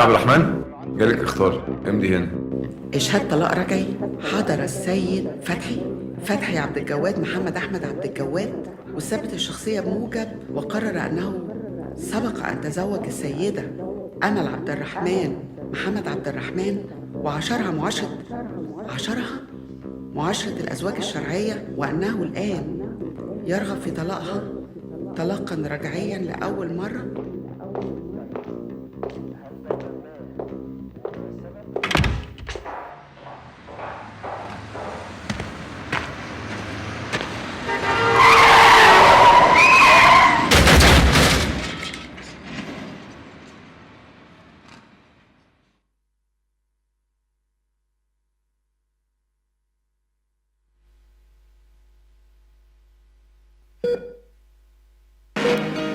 عبد الرحمن، جالك اختار امضي هنا. إشهاد طلاق رجعي. حضر السيد فتحي عبد الجواد محمد أحمد عبد الجواد، وثبت الشخصية بموجب، وقرر أنه سبق أن تزوج السيدة أمل عبد الرحمن محمد عبد الرحمن، عاشرها معاشرة الأزواج الشرعية، وأنه الآن يرغب في طلاقها طلاقا رجعيا لأول مرة.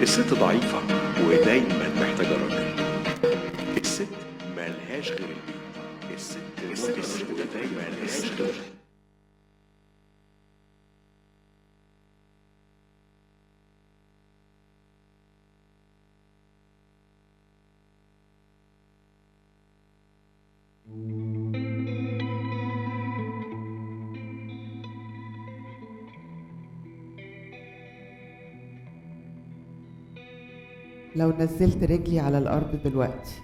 الست ضعيفة ودايما محتاجة راجل. الست مالهاش غير البيت. الست ودايما مالهاش غير. لو نزلت رجلي على الأرض دلوقتي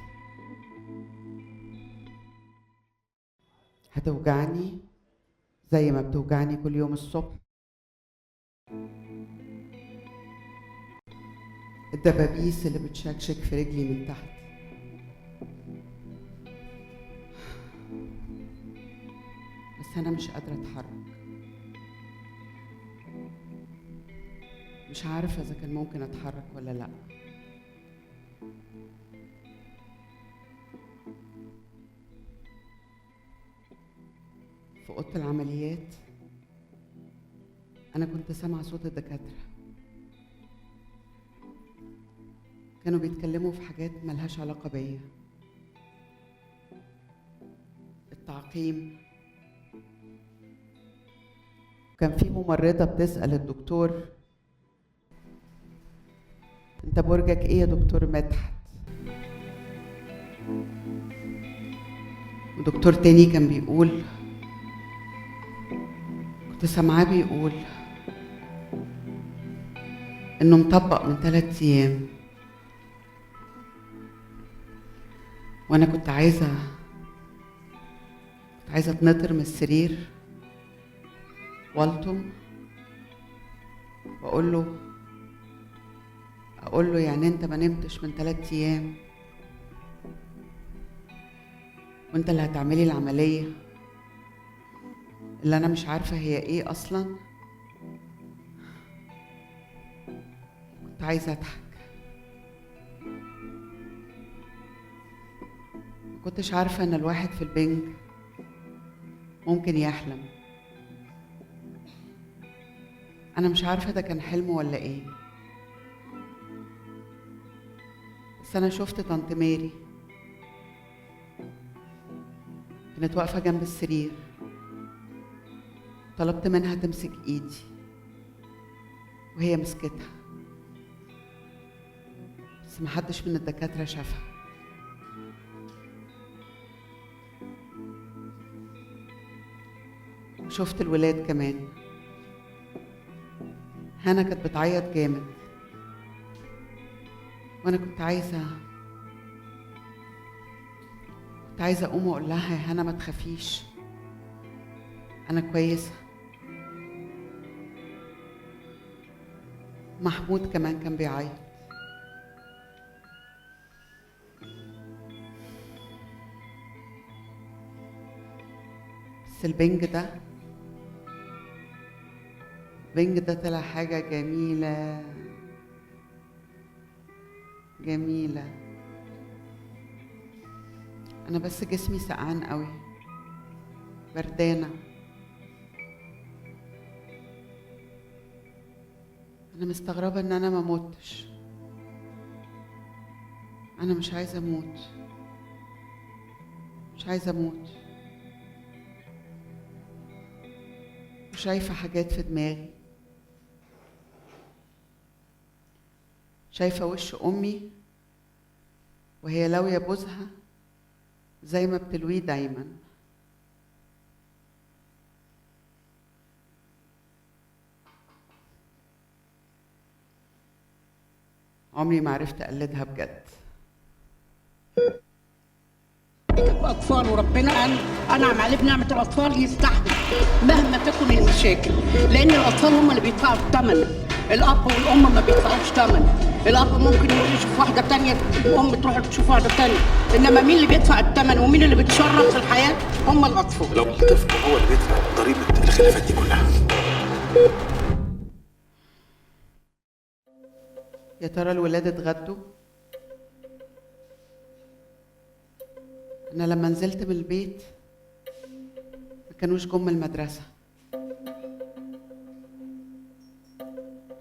هتوجعني زي ما بتوجعني كل يوم الصبح. الدبابيس اللي بتشكشك في رجلي من تحت. بس أنا مش قادرة أتحرك. مش عارفة إذا كان ممكن أتحرك ولا لأ. في أوضة العمليات أنا كنت سامعة صوت الدكاترة، كانوا بيتكلموا في حاجات ملهاش علاقة بيا. التعقيم. كان في ممرضة بتسأل الدكتور: انت برجك ايه يا دكتور مدحت؟ ودكتور تاني كان بيقول، كنت سامعاه بيقول انه مطبق من 3 ايام، وانا كنت عايزة اتنطر من السرير والطم واقول له يعني انت ما نمتش من 3 ايام وانت اللي هتعملي العملية اللي انا مش عارفة هي ايه اصلا؟ كنت عايزة اضحك، كنتش عارفة ان الواحد في البنج ممكن يحلم. انا مش عارفة ده كان حلم ولا ايه، بس انا شفت طنط ماري كانت واقفة جنب السرير، طلبت منها تمسك ايدي وهي مسكتها، بس محدش من الدكاترة شافها. شفت الولاد كمان. هنا كانت بتعيط جامد، وانا كنت عايزة اقوم واقول لها: يا هنا ما تخافيش، انا كويسة. محمود كمان كان بيعيط. بس البنج ده طلع حاجة جميلة جميلة. أنا بس جسمي سقعان قوي، بردانة. أنا مستغربة إن أنا ما متش. أنا مش عايزة أموت، مش عايزة أموت. وشايفة حاجات في دماغي، شايفة وش أمي وهي لاوية بوزها زي ما بتلويه دايما. عمري ما عرفت اقلدها بجد. أطفال وربنا أنعم عليه بنعمة الأطفال يستحمل مهما تكن المشاكل، لأن الأطفال هم اللي بيدفعوا الثمن. الأب والأم ما بيدفعوش ثمن. الأب ممكن يروح يشوف واحدة تانية، الأم تروح تشوف واحدة تانية، إنما مين اللي بيدفع الثمن ومين اللي بيتشرف في الحياة؟ هم الأطفال. لو الطفل هو اللي بيدفع ضريبة الخلافات دي كلها. يا ترى الولاد اتغدوا؟ أنا لما نزلت من البيت ما كانوش جم المدرسة،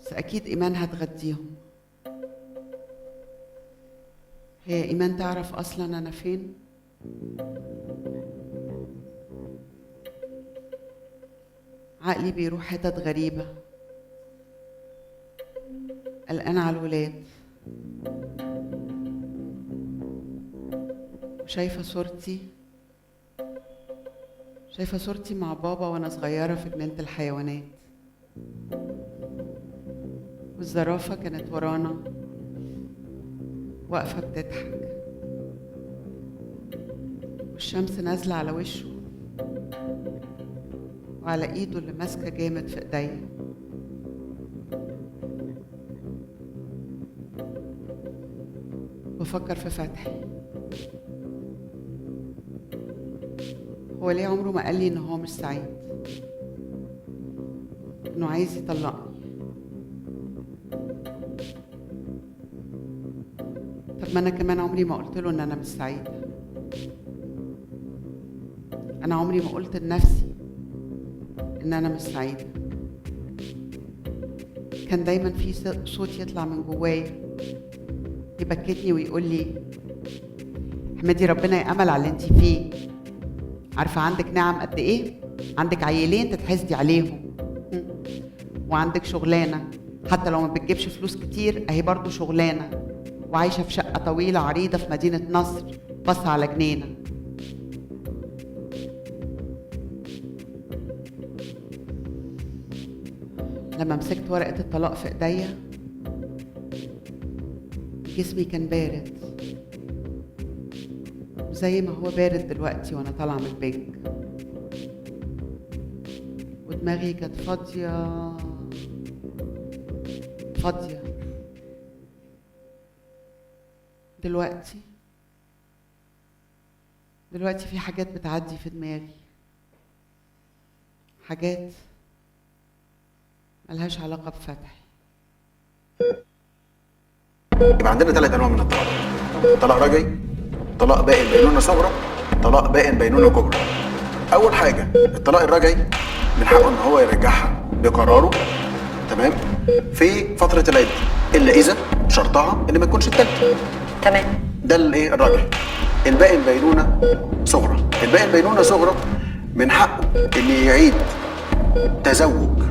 بس أكيد إيمان هتغديهم. هي إيمان تعرف أصلاً أنا فين؟ عقلي بيروح حتت غريبة، قلقان على الولاد، شايفة صورتي مع بابا وانا صغيرة في جنينة الحيوانات، والزرافة كانت ورانا واقفة بتضحك، والشمس نازلة على وشه وعلى ايده اللي ماسكة جامد في ايديا. بفكر في فتحي، هو ليه عمره ما قال لي ان هو مش سعيد، انه عايز يطلقني؟ طب ما انا كمان عمري ما قلت له ان انا مش سعيده. انا عمري ما قلت لنفسي ان انا مش سعيده. كان دايما في صوت يطلع من جوايا يبكتني ويقول لي احمدي ربنا يا امل على اللي انت فيه، عارفه عندك نعم قد ايه؟ عندك عيلين تتحسدي عليهم، وعندك شغلانه حتى لو ما بتجيبش فلوس كتير اهي برضو شغلانه، وعايشه في شقه طويله عريضه في مدينه نصر باصه على جنينه. لما مسكت ورقه الطلاق في ايديا جسمي كان بارد زي ما هو بارد دلوقتي وانا طالعه من البنك، ودماغي كانت فاضيه. دلوقتي في حاجات بتعدي في دماغي، حاجات ملهاش علاقه بفتحي. يبقى عندنا 3 انواع من الطلاق: طلاق رجعي، طلاق بائن بينونه صغرى، طلاق بائن بينونه كبرى. اول حاجه الطلاق الرجعي من حقه ان هو يرجعها بقراره، تمام، في فتره العده، الا اذا شرطها ان ما تكونش الثالثه، تمام. ده الايه الرجعي. البائن بينونه صغرى، البائن بينونه صغرى من حقه ان يعيد تزوج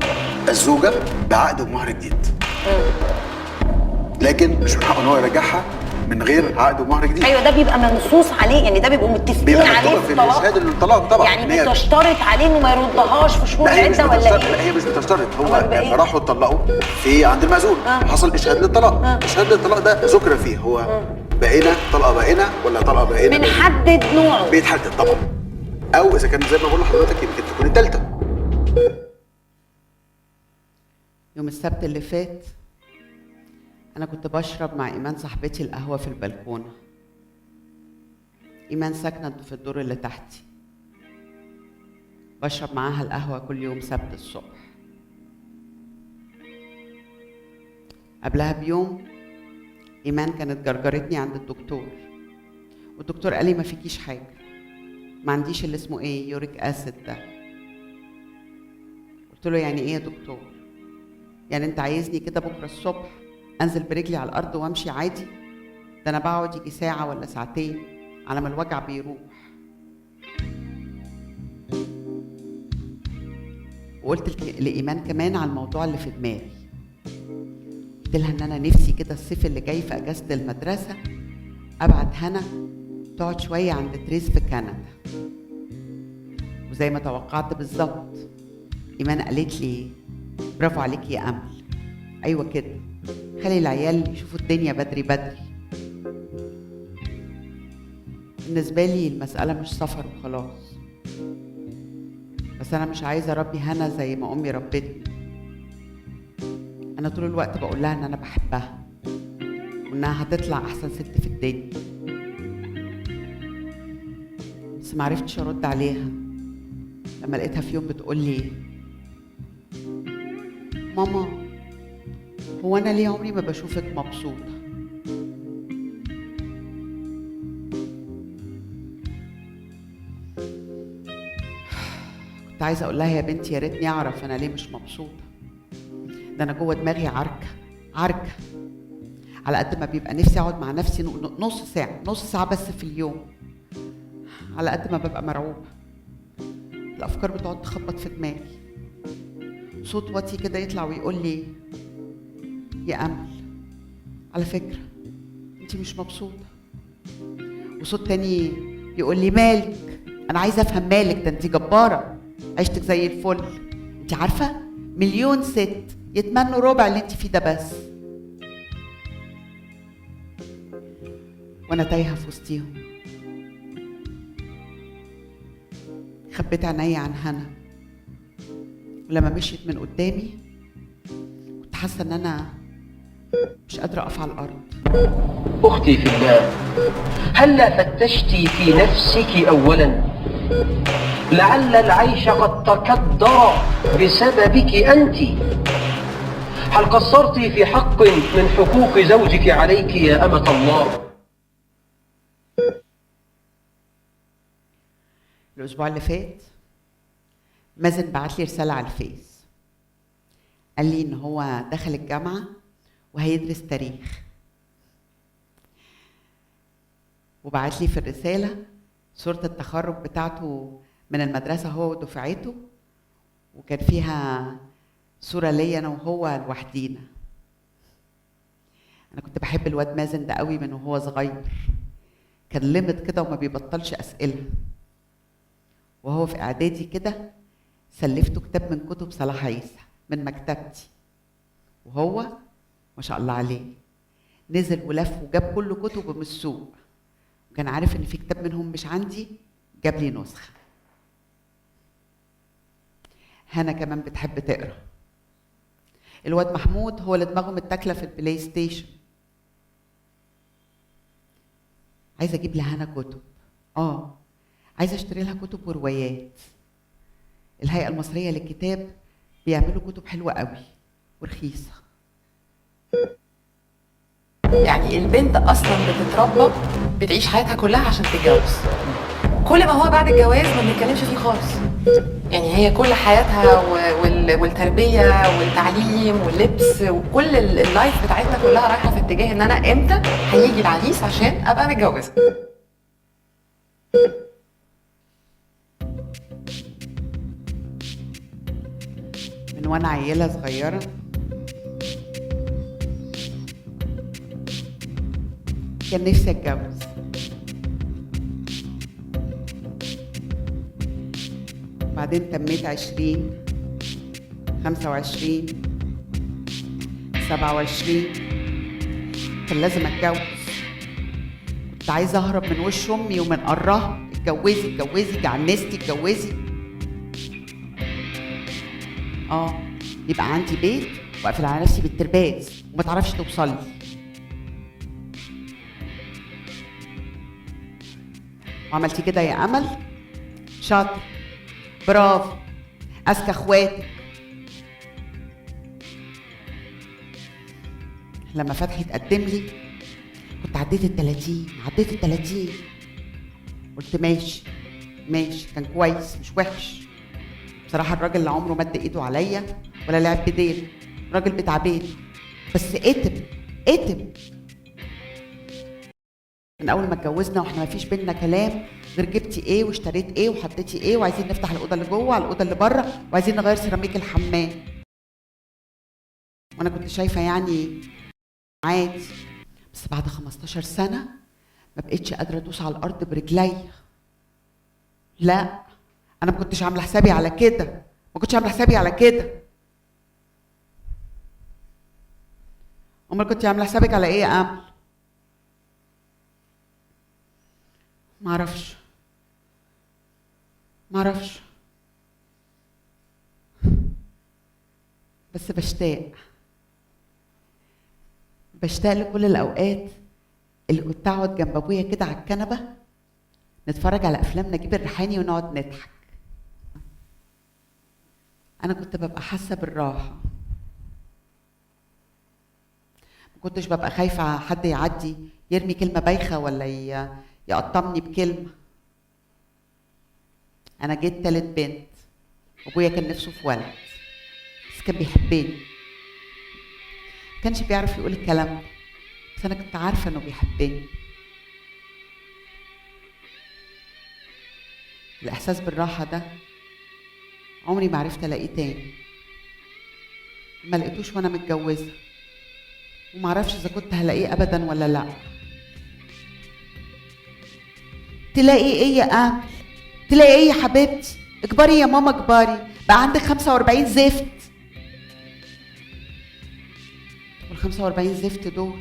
الزوجه بعقد ومهر جديد، لكن مش من حقه ان هو يرجعها من غير عقد ومهر جديد. ايوه، ده بيبقى منصوص عليه، يعني ده بيبقوا متفقين عليه في الطلاق، شهاده الطلاق طبعا. يعني بتشترط عليه انه ما يردهاش في شهور العده ولا ايه؟ لا هي مش بتشترط، هو لما راحوا اتطلقوا في عند المأذون حصل اشهاد للطلاق، اشهاد للطلاق ده ذكر فيه هو بائنه، طلقه بائنه ولا طلقه بائنه، بنحدد نوعه، بيتحدد طبعا، او اذا كان زي ما بقول لحضرتك يمكن تكون الثالثه. يوم السبت اللي فات أنا كنت بشرب مع إيمان صاحبتي القهوة في البلكونة. إيمان ساكنة في الدور اللي تحتي، بشرب معاها القهوة كل يوم سبت الصبح. قبلها بيوم إيمان كانت جرجرتني عند الدكتور، والدكتور قال لي ما فيكيش حاجة، ما عنديش اللي اسمه إيه يوريك أسيد ده. قلت له يعني إيه يا دكتور؟ يعني أنت عايزني كده بكرة الصبح انزل برجلي على الارض وامشي عادي؟ ده انا بقعد يجي ساعه ولا ساعتين على ما الوجع بيروح. وقلت لايمان كمان على الموضوع اللي في دماغي، قلت لها ان انا نفسي كده الصيف اللي جاي في اجازه المدرسه ابعت هنا تقعد شوية عند تريس في كندا، وزي ما توقعت بالظبط إيمان قالت لي برافو عليك يا أمل. أيوة كده، خلي العيال يشوفوا الدنيا بدري بدري. بالنسبة لي المسألة مش سفر وخلاص، بس أنا مش عايزة أربي هنا زي ما أمي ربتني. أنا طول الوقت بقول لها إن أنا بحبها وإنها هتطلع أحسن ست في الدنيا، بس معرفتش أرد عليها لما لقيتها في يوم بتقول لي ماما هو أنا ليه عمري ما بشوفك مبسوطة؟ كنت عايزة أقول لها يا بنتي يا ريتني أعرف أنا ليه مش مبسوطة. ده أنا جوه دماغي عركة. على قد ما بيبقى نفسي أقعد مع نفسي نص ساعة بس في اليوم، على قد ما ببقى مرعوبة. الأفكار بتقعد تخبط في دماغي، صوت واطي كده يطلع ويقول لي يا أمل على فكرة أنتي مش مبسوطة، وصوت تاني يقول لي مالك، أنا عايزة أفهم مالك، ده أنتي جبارة، عيشتك زي الفل، أنتي عارفة مليون ست يتمنوا ربع اللي أنتي فيه ده بس، وأنا تايهة في وسطيهم. خبيت عيني عن هنا، ولما مشيت من قدامي كنت حاسة إن أنا مش قادرة أقف على الأرض. أختي في الله، هلا فتشتي في نفسك أولا؟ لعل العيش قد تكدر بسببك أنت. هل قصرت في حق من حقوق زوجك عليك يا أمة الله؟ الأسبوع اللي فات مازن بعت لي رسالة على الفيس، قال لي إن هو دخل الجامعة وهيدرس تاريخ، وبعت لي في الرسالة صورة التخرج بتاعته من المدرسة هو ودفعته، وكان فيها صورة ليا أنا وهو لوحدينا. أنا كنت بحب الواد مازن ده قوي من وهو صغير، كان لمت كده وما بيبطلش أسئلة. وهو في إعدادي كده سلفته كتاب من كتب صلاح عيسى من مكتبتي، وهو ما شاء الله عليه نزل ولف وجاب كل كتبه من السوق، وكان عارف إن في كتاب منهم مش عندي، جاب لي نسخة. هنا كمان بتحب تقرا. الواد محمود هو اللي دماغه متاكله في البلاي ستيشن. عايزه اجيب لهنا كتب، عايزه اشتري لها كتب وروايات. الهيئه المصريه للكتاب بيعملوا كتب حلوه قوي ورخيصه. يعني البنت اصلا بتتربى بتعيش حياتها كلها عشان تتجوز، كل ما هو بعد الجواز ما بنتكلمش فيه خالص. يعني هي كل حياتها والتربيه والتعليم واللبس وكل اللايف بتاعتنا كلها رايحه في اتجاه ان انا امتى هيجي العريس عشان ابقى متجوزه. من وانا عيله صغيره كان نفسي اتجوز، بعدين تميت 20 25 27 كان لازم اتجوز. كنت عايزه اهرب من وش امي ومن قرها، اتجوزي اتجوزي جعنستي اتجوزي. يبقى عندي بيت واقفل على نفسي بالترباز وما تعرفش توصلي. وعملتي كده يا امل، شاطر، برافو، اذكى اخواتك. لما فتحي تقدم لي كنت عديت ال30 قلت ماشي كان كويس مش وحش. بصراحه الراجل اللي عمره مد ايده عليا ولا لعب بديل، راجل بتاع بيت، بس اتم. من اول ما اتجوزنا واحنا مفيش بينا كلام غير جبتي ايه واشتريت ايه وحطيتي ايه، وعايزين نفتح الاوضه اللي جوه على الاوضه اللي بره، وعايزين نغير سيراميك الحمام. وانا كنت شايفه يعني عادي، بس بعد 15 سنه ما بقتش قادره ادوس على الارض برجلي. لا، انا ما كنتش عامله حسابي على كده، ما كنتش عامله حسابي على كده. امال كنت عامله حسابك على ايه يا امل؟ معرفش بس بشتاق لكل الاوقات اللي كنت اقعد جنب ابويا كده على الكنبه نتفرج على افلام نجيب الريحاني ونقعد نضحك. انا كنت ببقى حاسه بالراحه، ما كنتش ببقى خايفه حد يعدي يرمي كلمه بايخه ولا يقطمني بكلمه. انا جيت تالت بنت، ابويا كان نفسه في ولد بس كان بيحبني، ما كانش بيعرف يقول الكلام ده بس انا كنت عارفه انه بيحبني. الاحساس بالراحه ده عمري ما عرفت الاقيه تاني، ما لقيتوش وانا متجوزه، وما اعرفش اذا كنت هلاقيه ابدا ولا لا. تلاقي ايه يا امل؟ تلاقي ايه يا حبيبتي؟ اكبري يا ماما اكبري، بقى عندك 45 زفت. وال 45 زفت دول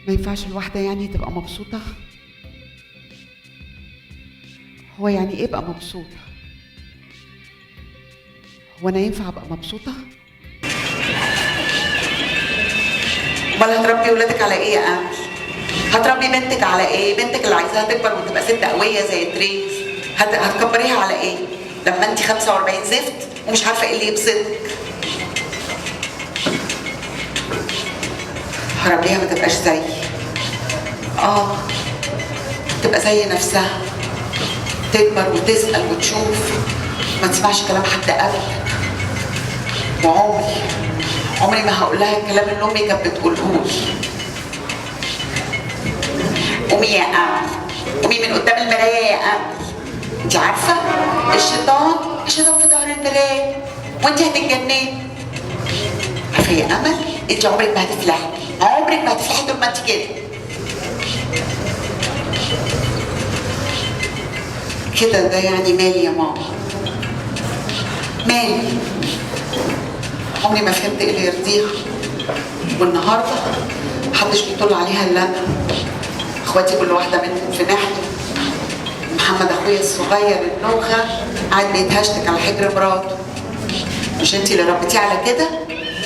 ما ينفعش الواحده يعني تبقى مبسوطه؟ هو يعني ايه ابقى مبسوطه؟ هو انا ينفع ابقى مبسوطه؟ امال هتربي ولادك على ايه يا امل؟ هتربي بنتك على ايه؟ بنتك اللي عايزاها تكبر وتبقى ست قويه زي تريز هتكبريها على ايه؟ لما انت 45 زفت ومش عارفه ايه اللي يبسطك. هربيها ما تبقاش زيي، تبقى زي نفسها، تكبر وتسأل وتشوف، ما تسمعش كلام حد ابدا. وعمري ما هقول لها الكلام اللي امي كانت بتقولهولي. قومي يا امل، قومي من قدام المرايه يا امل. انت عارفه الشيطان في ظهر المرايه وانت هتتجنني. عارفه يا امل انت عمرك ما هتفلحي، عمرك ما هتفلحي طول ما انت كده. كده ده يعني مالي يا ماما؟ مالي؟ عمري ما فهمت ايه اللي يرضيها، والنهارده محدش بيطل عليها الا انا. اخواتي كل واحده منهم في ناحيه. محمد اخويا الصغير النوخه قاعد بيتهشتك على حجر مراته. مش انتي اللي ربيتيه على كده؟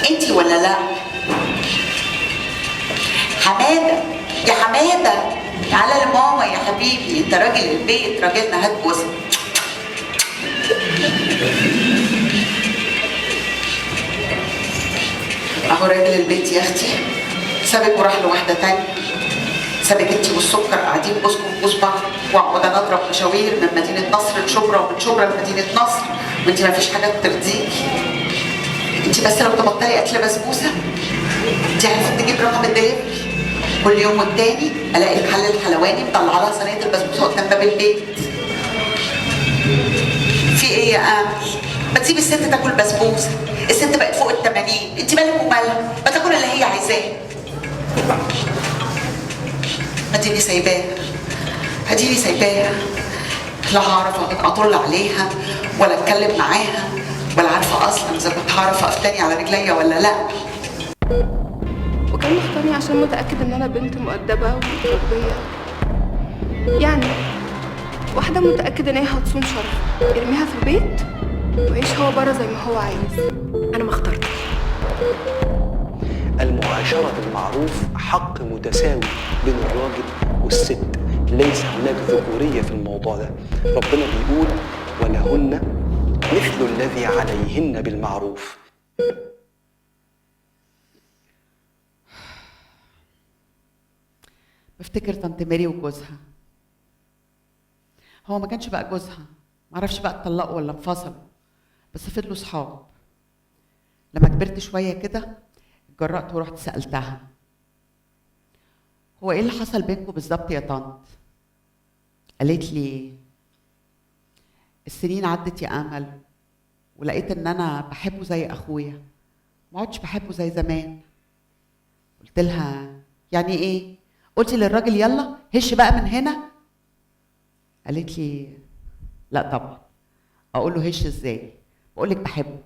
انتي ولا لا؟ حماده يا حماده تعالى لماما يا حبيبي، انت راجل البيت، راجلنا، هات بوسه. اهو راجل البيت يا اختي سابك وراح لواحده تانيه، سابك انتي والسكر قاعدين بوسكم بوس بعض، واقعد انا اضرب مشاوير من مدينه نصر لشبرا ومن شبرا لمدينه نصر، وانتي ما فيش حاجه ترضيكي. انتي بس لو تبطلي اكل بسبوسه، انتي عرفت تجيب رقم الدليفري كل يوم والتاني الاقي المحل الحلواني مطلع لها صينيه البسبوسه قدام باب البيت. في ايه يا امل؟ ما تسيبي الست تاكل بسبوسه، الست بقت فوق ال80، انت مالك ومالها؟ ما تاكل اللي هي عايزاه. اديني سايباها، لا هعرف اطل عليها ولا اتكلم معاها، ولا عارفه اصلا اذا كنت هعرف اقف تاني على رجليا ولا لا. وكان مختارني عشان متأكد ان انا بنت مؤدبة ومتربية، يعني واحدة متأكدة ان هي هتصون شرف، يرميها في البيت ويعيش هو بره زي ما هو عايز. انا ما اخترتش. المعاشرة بالمعروف حق متساوي بين الراجل والست، ليس هناك ذكورية في الموضوع ده. ربنا بيقول ولهن مثل الذي عليهن بالمعروف. بفتكر طنط ماري وجوزها. هو ما كانش بقى جوزها، معرفش بقى اتطلقوا ولا انفصلوا، بس فضلوا صحاب. لما كبرت شويه كده اتجرأت ورحت سألتها، هو ايه اللي حصل بينكم بالظبط يا طنط؟ قالت لي السنين عدت يا امل ولقيت ان انا بحبه زي اخويا، ما عدتش بحبه زي زمان. قلت لها يعني ايه؟ قلتي للراجل يلا هش بقى من هنا؟ قالت لي لا طبعا. اقول له هش ازاي؟ بقول لك بحبه،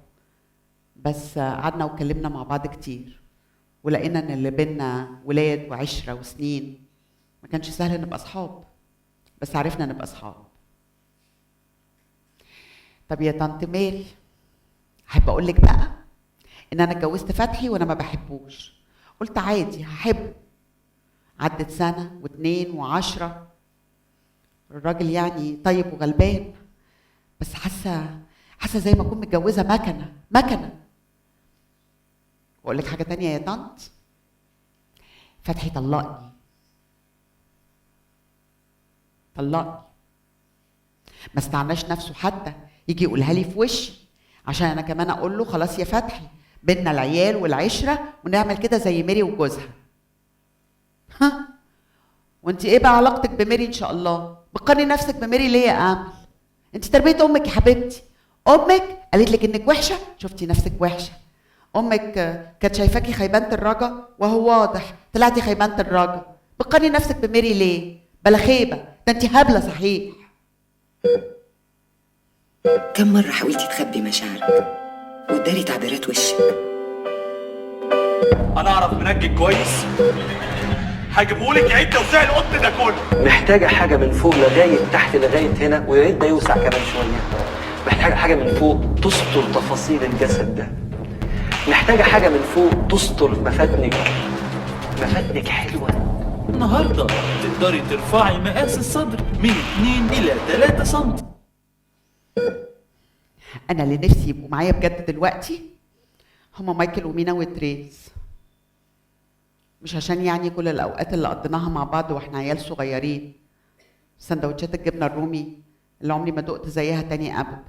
بس قعدنا واتكلمنا مع بعض كتير ولقينا ان اللي بينا ولاد وعشره وسنين، ما كانش سهل نبقى اصحاب، بس عرفنا نبقى اصحاب. طب يا طنط ماري، احب اقول لك بقى ان انا اتجوزت فتحي وانا ما بحبوش. قلت عادي هحبه. عدت سنه واتنين وعشرة، الراجل يعني طيب وغلبان، بس حاسه زي ما اكون متجوزه مكنه. واقول لك حاجه تانية يا طنط، فتحي طلقني. ما استعناش نفسه حتى يجي يقولها لي في وشي، عشان انا كمان اقول له خلاص يا فتحي بينا العيال والعشره ونعمل كده زي ميري وجوزها. ها، وانت ايه بقى علاقتك بميري ان شاء الله؟ بتقارني نفسك بميري ليه يا امل؟ انت تربيه امك يا حبيبتي. امك قالت لك انك وحشه، شفتي نفسك وحشه. امك كانت شايفاكي خيبانه الرجا، وهو واضح طلعتي خيبانه الرجا. بتقارني نفسك بميري ليه؟ بلا خيبه، ده انت هبله صحيح. كم مرة حاولتي تخبي مشاعرك وتداري تعبيرات وشك؟ انا اعرف منجد كويس هجيبهولك يعيد توزيع القط ده كله. محتاجة حاجة من فوق لغاية تحت لغاية هنا، ويا ريت ده يوسع كمان شوية. محتاجة حاجة من فوق تستر تفاصيل الجسد ده. محتاجة حاجة من فوق تستر مفاتنك حلوة. النهارده تقدري ترفعي مقاس الصدر من 2 إلى 3 سم. انا اللي نفسي يبقوا معايا بجد دلوقتي هما مايكل ومينا وتريز. مش عشان يعني كل الاوقات اللي قضيناها مع بعض واحنا عيال صغيرين، سندوتشات الجبنه الرومي اللي عمري ما دقت زيها تاني ابدا،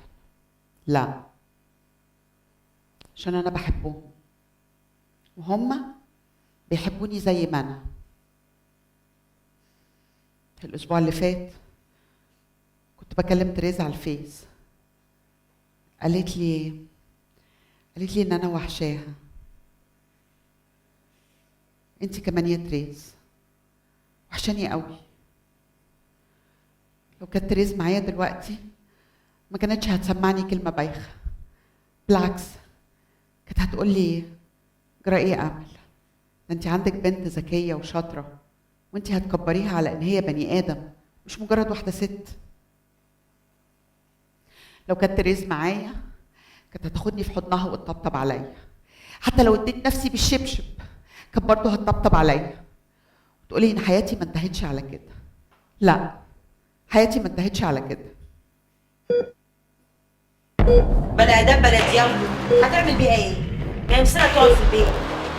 لا، عشان انا بحبهم وهم بيحبوني زي ما انا. الاسبوع اللي فات كنت بكلم تريز على الفيس، قالت لي ان انا وحشاها. انتي كمان يا تريز وحشاني قوي. لو كانت تريز معايا دلوقتي ما كانتش هتسمعني كلمه بايخه، بالعكس كانت هتقول لي جرى ايه يا امل، ده انتي عندك بنت ذكيه وشاطره وانتي هتكبريها على ان هي بني ادم مش مجرد واحده ست. لو كانت تريز معايا كانت هتاخدني في حضنها وتطبطب عليا، حتى لو اديت نفسي بالشبشب كانت برضه هتطبطب عليا وتقولي ان حياتي ما انتهتش على كده. لا، حياتي ما انتهتش على كده. بني ادم بلدياوي هتعمل بيها ايه؟ هي مسيرها تقعد في البيت،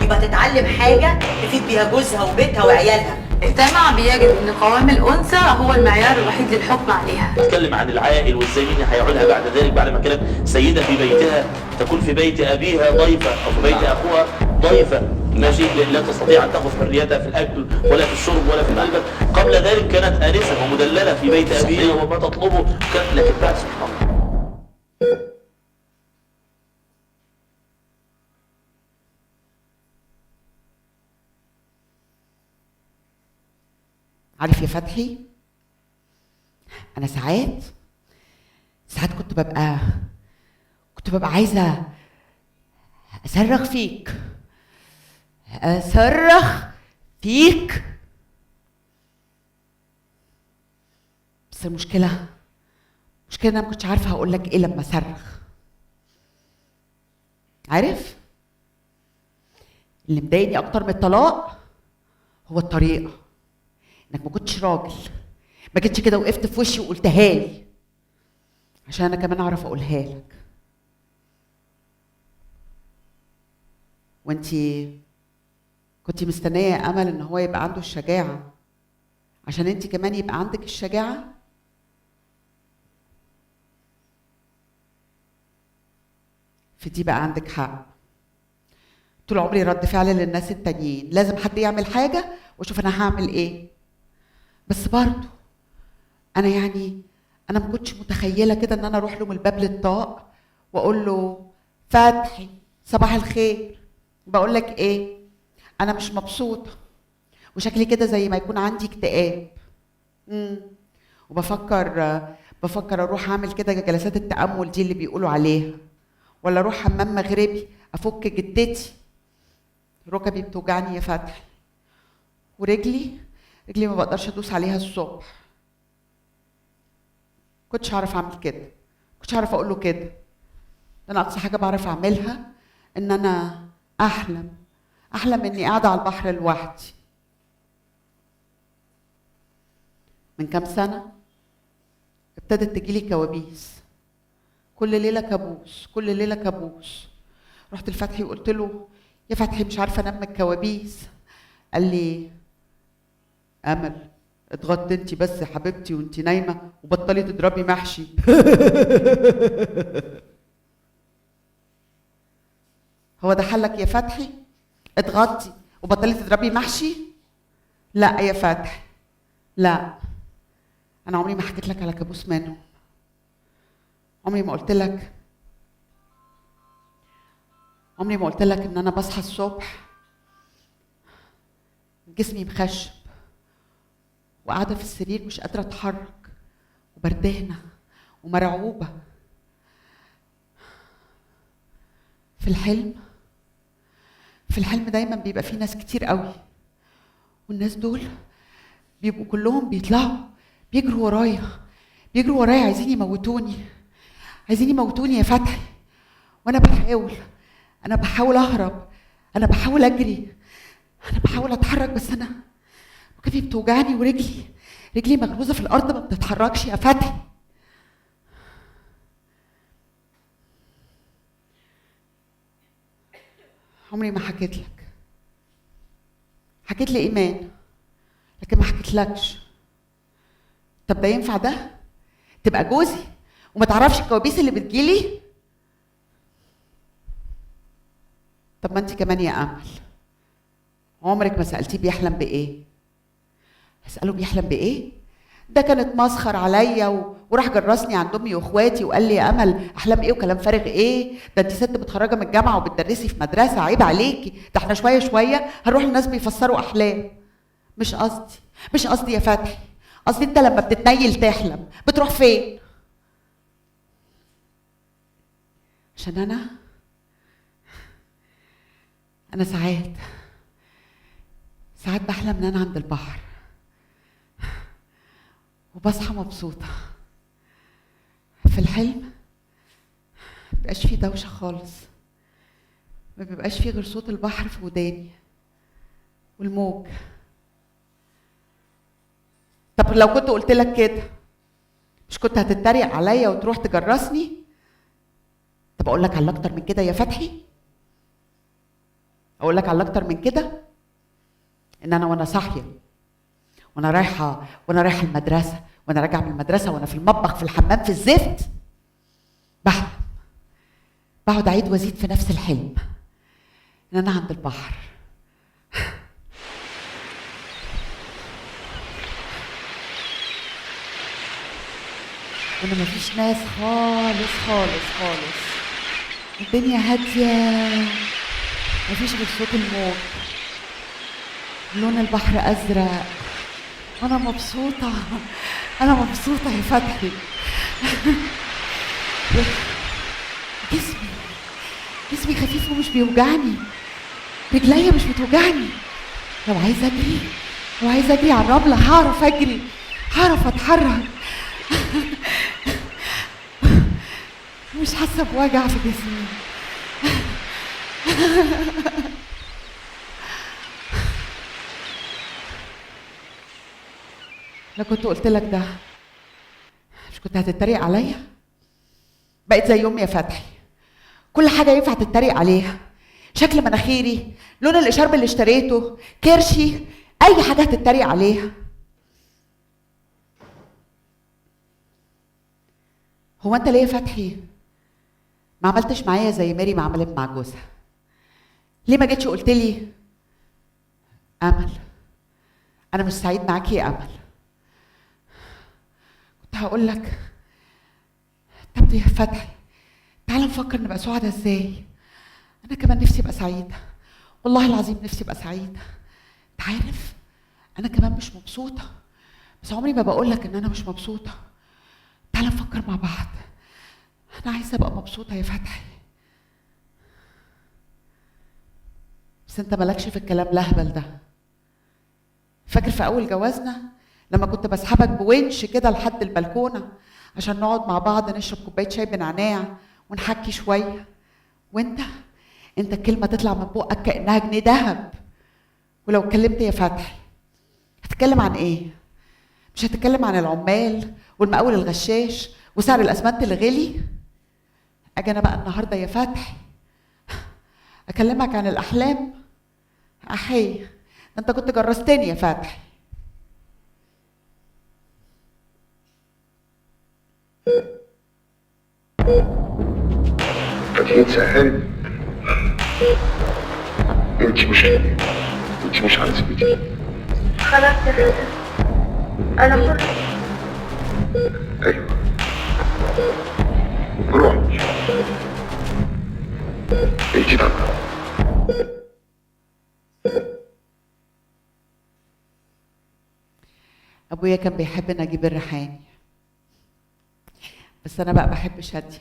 يبقى تتعلم حاجه تفيد بيها جوزها وبيتها وعيالها. المجتمع بيجد ان قوام الانثى هو المعيار الوحيد للحكم عليها. بتكلم عن العائل وازاي مين هيعولها بعد ذلك، بعد ما كانت سيده في بيتها تكون في بيت ابيها ضيفه او في بيت اخوها ضيفه، ماشي، لا تستطيع ان تاخذ حريتها في الاكل ولا في الشرب ولا في الملبس. قبل ذلك كانت انسه ومدلله في بيت ابيها وما تطلبه لكن بعد سبحان الله. عارف يا فتحي، انا ساعات كنت ببقى عايزه اصرخ فيك بس المشكله ان انا ما كنتش عارفه هقول لك ايه لما اصرخ. عارف اللي مضايقني اكتر من الطلاق هو الطريقه، انك ما كنتش راجل، ما جيتش كده وقفت في وشي وقلتها لي عشان انا كمان اعرف اقولها لك. وانتي كنتي مستنيه يا امل ان هو يبقى عنده الشجاعه عشان انتي كمان يبقى عندك الشجاعه. في دي بقى عندك حق. طول عمري رد فعل للناس التانيين، لازم حد يعمل حاجه واشوف انا هعمل ايه. بس برضه انا ما كنتش متخيله كده ان انا اروح له من الباب للطاق واقول له فتحي صباح الخير، بقول لك ايه، انا مش مبسوطه وشكلي كده زي ما يكون عندي اكتئاب. بفكر اروح اعمل كده جلسات التأمل دي اللي بيقولوا عليها، ولا اروح حمام مغربي افك جدتي. ركبي بتوجعني يا فتحي، ورجلي ما بقدرش ادوس عليها الصبح. كنتش هعرف اعمل كده، كنتش هعرف اقول له كده. انا اقصى حاجه بعرف اعملها ان انا احلم اني قاعده على البحر لوحدي. من كام سنه ابتدت تجيلي كوابيس، كل ليله كابوس، كل ليله كابوس. رحت لفتحي وقلت له يا فتحي مش عارفه انام من الكوابيس. قال لي امل اتغطي انت بس يا حبيبتي وانت نايمه وبطلي تضربي محشي. هو ده حلك يا فتحي؟ اتغطي وبطلي تضربي محشي؟ لا يا فتحي لا، انا عمري ما حكيت لك على كابوس منهم. عمري ما قلت لك ان انا بصحى الصبح جسمي مخشب وقاعده في السرير مش قادره اتحرك وبردانه ومرعوبه. في الحلم دايما بيبقى فيه ناس كتير قوي، والناس دول بيبقوا كلهم بيطلعوا بيجروا ورايا عايزين يموتوني يا فتحي. وانا بحاول اهرب، انا بحاول اجري، انا بحاول اتحرك، بس انا ركبي بتوجعني ورجلي مغروزه في الارض ما بتتحركش يا فتحي. عمري ما حكيت لإيمان، لكن ما حكيتلكش. طب ده ينفع ده؟ تبقى جوزي وما تعرفش الكوابيس اللي بتجيلي؟ طب ما انت كمان يا امل عمرك ما سالتيه بيحلم بايه؟ هساله بيحلم بايه؟ ده كان اتمسخر عليا وراح جرسني عند امي واخواتي وقال لي يا امل احلام ايه وكلام فارغ ايه؟ ده انت ست متخرجه من الجامعه وبتدرسي في مدرسه، عيب عليكي، ده احنا شويه هنروح للناس بيفسروا احلام. مش قصدي يا فتحي، قصدي انت لما بتتنيل تحلم بتروح فين؟ عشان انا ساعات بحلم ان انا عند البحر وبصحى مبسوطه. في الحلم مبيبقاش فيه دوشه خالص، ما بيبقاش فيه غير صوت البحر في وداني والموج. طب لو كنت قلت لك كده مش كنت هتتريق عليا وتروح تجرسني؟ طب اقول لك على اكتر من كده يا فتحي؟ اقول لك على اكتر من كده؟ ان انا وانا صاحيه وانا رايحه المدرسه وانا راجعه من المدرسه وانا في المطبخ في الحمام في الزفت بحلم، بقعد اعيد وازيد في نفس الحلم ان انا عند البحر. وانا مفيش ناس خالص، الدنيا هاديه، مفيش غير صوت الموج، لون البحر ازرق، انا مبسوطه يا فتحي. جسمي خفيف ومش بيوجعني، رجليا مش بتوجعني. لو عايزه اجري على الرمله هعرف اجري، هعرف اتحرك. مش حاسه بوجع في جسمي. لو كنت قلت لك ده مش كنت هتتريق عليا؟ بقيت زي امي يا فتحي، كل حاجه ينفع تتريق عليها، شكل مناخيري، لون الاشارب اللي اشتريته، كرشي، اي حاجه هتتريق عليها. هو انت ليه يا فتحي ما عملتش معايا زي ماري ما عملت مع جوزها؟ ليه ما جيتش قلت لي امل انا مش سعيد معاكي يا امل؟ كنت هقول لك طب يا فتحي تعالى نفكر نبقى سعداء ازاي. انا كمان نفسي ابقى سعيده، والله العظيم نفسي ابقى سعيده. انت انا كمان مش مبسوطه، بس عمري ما بقول لك ان انا مش مبسوطه. تعال نفكر مع بعض. انا عايزه ابقى مبسوطه يا فتحي، بس انت مالكش في الكلام الاهبل ده. فاكر في اول جوازنا لما كنت بسحبك بونش كده لحد البلكونه عشان نقعد مع بعض نشرب كوبايه شاي بنعناع ونحكي شويه، وانت الكلمه تطلع من بقك كانها جنيه دهب. ولو اتكلمت يا فتحي هتتكلم عن ايه؟ مش هتتكلم عن العمال والمقاول الغشاش وسعر الاسمنت اللي غلي؟ اجي انا بقى النهارده يا فتحي اكلمك عن الاحلام؟ احي، ده انت كنت جرستني يا فتحي. فتحي تسهل، انت مش عايزة بيتي. خلاص يا فتحي، انا حرة. ايوه روحي انت طبعا. ابويا كان بيحب نجيب الريحاني، بس انا بقى بحب شادية.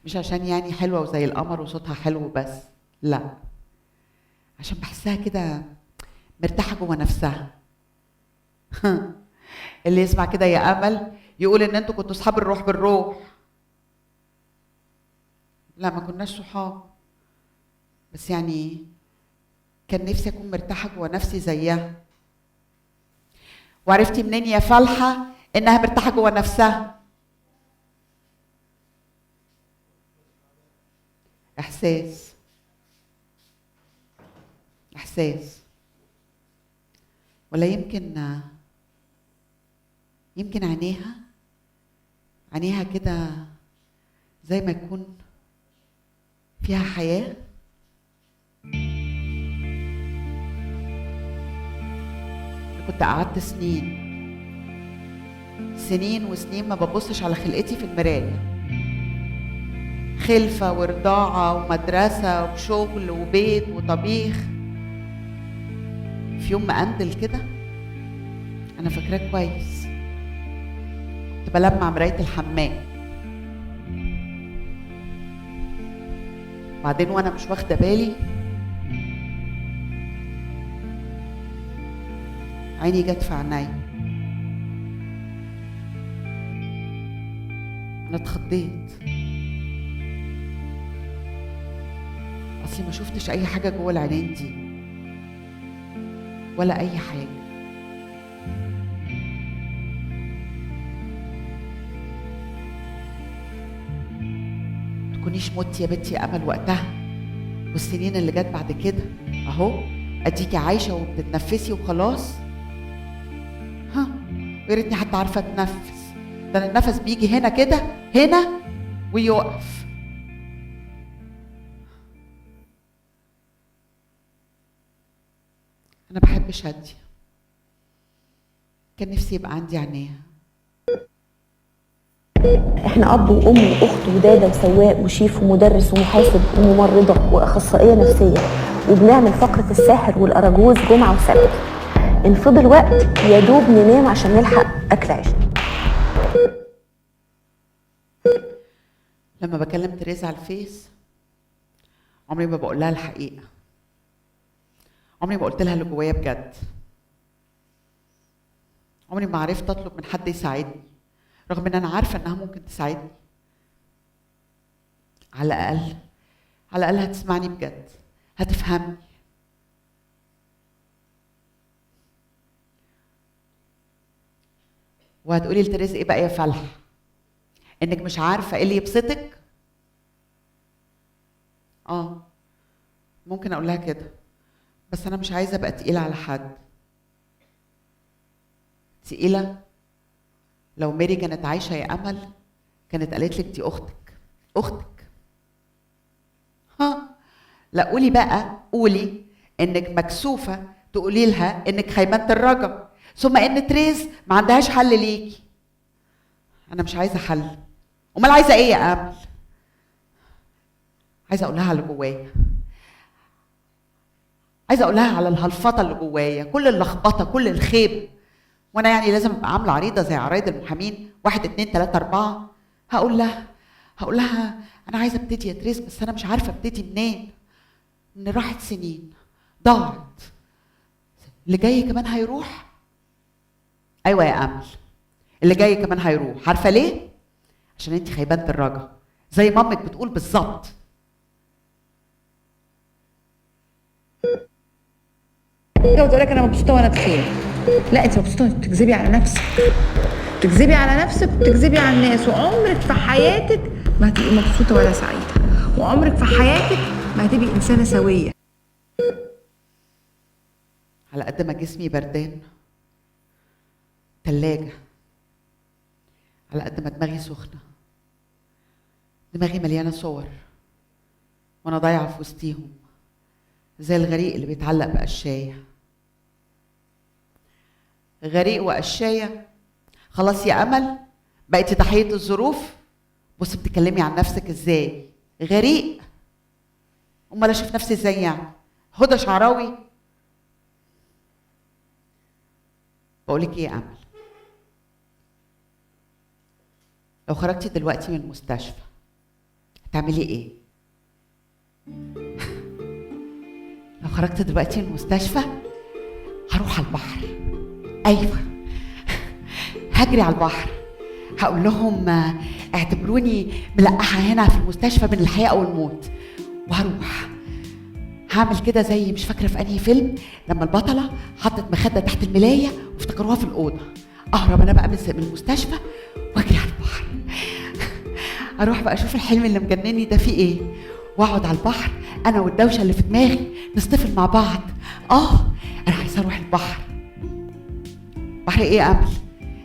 مش عشان يعني حلوه وزي القمر وصوتها حلو بس، لا، عشان بحسها كده مرتاحه جوه نفسها. اللي يسمع كده يا امل يقول ان انتوا كنتوا اصحاب الروح بالروح. لا، ما كناش صحاب، بس يعني كان نفسي اكون مرتاحه جوه نفسي زيها. وعرفتي منين يا فالحه انها مرتاحه جوه نفسها؟ احساس ولا يمكن عينيها كده زي ما يكون فيها حياة. كنت قعدت سنين وسنين ما ببصش على خلقتي في المراية، خلفة ورضاعة ومدرسة وشغل وبيت وطبيخ. في يوم مقندل كده، أنا فاكراه كويس، كنت بلمع مراية الحمام، بعدين وأنا مش واخدة بالي عيني جت في عينيا. أنا اتخضيت، أصلي ما شفتش أي حاجة جوه العينين دي ولا أي حاجة. تكونيش مت يا بنتي يا أمل وقتها، والسنين اللي جت بعد كده أهو أديكي عايشة وبتتنفسي وخلاص. ويا ريتني حتى عارفة أتنفس، ده النفس بيجي هنا كده هنا ويقف. أنا بحب شادية، كان نفسي يبقى عندي عينيها. احنا اب وام واخت وداده وسواق وشيف ومدرس ومحاسب وممرضه واخصائيه نفسيه، وبنعمل فقره الساحر والاراجوز جمعه وسبت. ان فضل وقت يا دوب ننام عشان نلحق اكل عيشنا. لما بكلم تريزا على الفيس عمري ما بقول لها الحقيقه، عمري ما قلت لها اللي جوايا بجد. عمري ما عرفت اطلب من حد يساعدني رغم ان انا عارفه انها ممكن تساعدني. على الاقل هتسمعني بجد، هتفهمني. وهتقولي لتريزا ايه بقى يا فلح؟ انك مش عارفه ايه اللي يبسطك؟ ممكن اقول لها كده، بس انا مش عايزه ابقى تقيله على حد. تقيله؟ لو ميري كانت عايشه يا امل كانت قالت لك دي اختك. لا، قولي بقى، قولي انك مكسوفه تقولي لها انك خيبانه الرجا، ثم ان تريز ما عندهاش حل ليكي. انا مش عايزه حل، امال عايزه ايه يا امل؟ عايزه اقول لها اللي جوايا، عايزه اقول لها على الهلفطه اللي جوايا، كل اللخبطه، كل الخيب. وانا يعني لازم ابقى عامله عريضه زي عرايض المحامين، 1 2 3 4. هقول لها انا عايزه ابتدي يا تريس، بس انا مش عارفه ابتدي منين. ان راحت سنين ضاعت، اللي جاي كمان هيروح. ايوه يا امل، اللي جاي كمان هيروح. عارفه ليه؟ عشان انت خيبانه الرجا زي ما امك بتقول بالظبط. تقول لك انا مبسوطه وانا بخير. لا، انت مبسوطه انك بتكذبي على نفسك، بتكذبي على نفسك وبتكذبي على الناس، وعمرك في حياتك ما هتبقي مبسوطه ولا سعيده، وعمرك في حياتك ما هتبقي انسانه سويه. على قد ما جسمي بردان تلاجة، على قد ما دماغي سخنة. دماغي مليانة صور وانا ضايعة في وسطيهم زي الغريق اللي بيتعلق بقشاية. غريق وقشاية. خلاص يا امل بقيتي ضحية الظروف. بصي بتتكلمي عن نفسك ازاي؟ غريق. امال اشوف نفسي ازاي يعني؟ هدى شعراوي؟ بقولك ايه يا امل، لو خرجتي دلوقتي من المستشفى هتعملي ايه؟ لو خرجت دلوقتي من المستشفى هروح على البحر. ايوه، هجري على البحر، هقول لهم اعتبروني ملقحه هنا في المستشفى بين الحياه والموت. وهروح هعمل كده زي مش فاكره في انهي فيلم لما البطله حطت مخده تحت الملايه وافتكروها في الاوضه. اهرب انا بقى من المستشفى واجري على البحر. اروح بقى اشوف الحلم اللي مجنني ده فيه ايه، واقعد على البحر انا والدوشه اللي في دماغي نصطفل مع بعض. انا عايزه اروح البحر. بحر ايه يا امل؟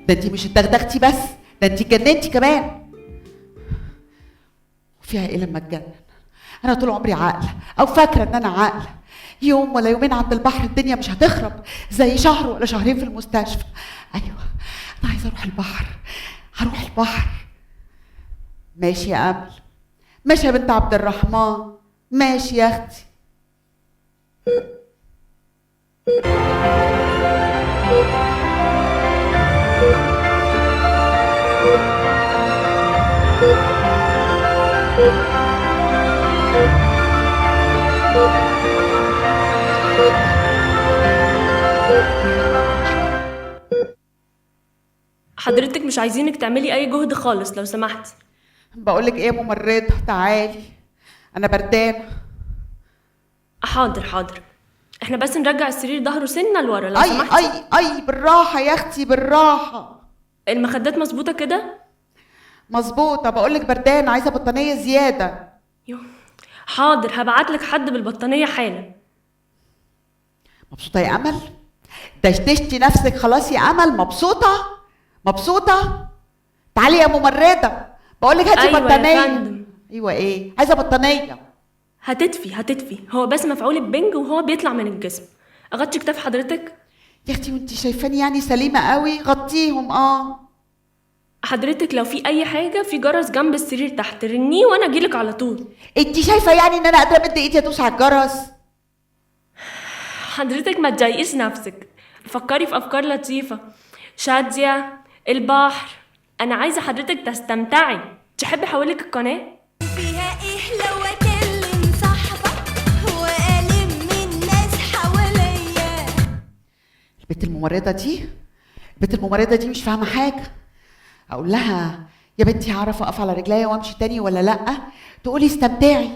ده انتي مش اتدغدغتي بس، ده انتي اتجننتي كمان. وفيها ايه لما اتجنن؟ انا طول عمري عاقله، او فاكره ان انا عاقله. يوم ولا يومين عند البحر الدنيا مش هتخرب زي شهر ولا شهرين في المستشفى. ايوه انا عايزه اروح البحر، هروح البحر. ماشي يا امل، ماشي يا بنت عبد الرحمن، ماشي يا اختي. حضرتك مش عايزينك تعملي اي جهد خالص لو سمحتي. بقولك ايه يا ممرضة، تعالي انا بردانة. حاضر، احنا بس نرجع السرير ظهره سنه لورا لو سمحتي. اي بالراحة يا اختي بالراحة. المخدات مظبوطة كده؟ مظبوطة. بقولك بردانة، عايزة بطانية زيادة. حاضر، هبعتلك حد بالبطانية حالا. مبسوطة يا امل؟ دشدشتي نفسك خلاص يا امل؟ مبسوطة؟ تعالي يا ممرضة، بقولك هاتي بطانية. يا فندم. ايوه ايه؟ عايزة بطانية. هتدفي. هو بس مفعول البنج وهو بيطلع من الجسم. اغطي كتاف حضرتك؟ يا اختي وانتي شايفاني يعني سليمة قوي؟ غطيهم. حضرتك لو في اي حاجة في جرس جنب السرير تحت رنيه وانا اجيلك على طول. انتي شايفة يعني ان انا قادرة امد ايدي ادوس على الجرس؟ حضرتك ما تضايقيش نفسك، فكري في افكار لطيفة. شادية، البحر. انا عايزة حضرتك تستمتعي. تحبي احولك القناة؟ فيها ايه لو اكلم صاحبك والم الناس حواليا؟ البت الممرضة دي مش فاهمة حاجة. اقول لها يا بنتي هعرف اقف على رجليا وامشي تاني ولا لا؟ تقولي استمتعي.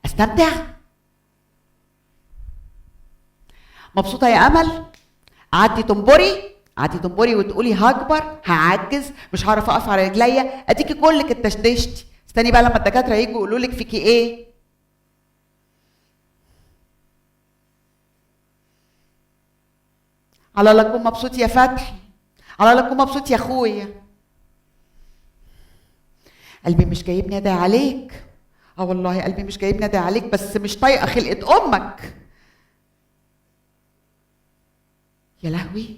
استمتع؟ مبسوطة يا امل؟ عدي تنبري وتقولي هكبر، هعجز، مش هعرف اقف على رجليا. اديكي كلك اتشدشتي. استني بقى لما الدكاتره يجوا يقولوا لك فيكي ايه. على الله تكون مبسوط يا فتحي، على الله تكون مبسوط يا اخويا. قلبي مش جايبني ادعي عليك. والله قلبي مش جايبني ادعي عليك، بس مش طايقه خلقه امك. يا لهوي،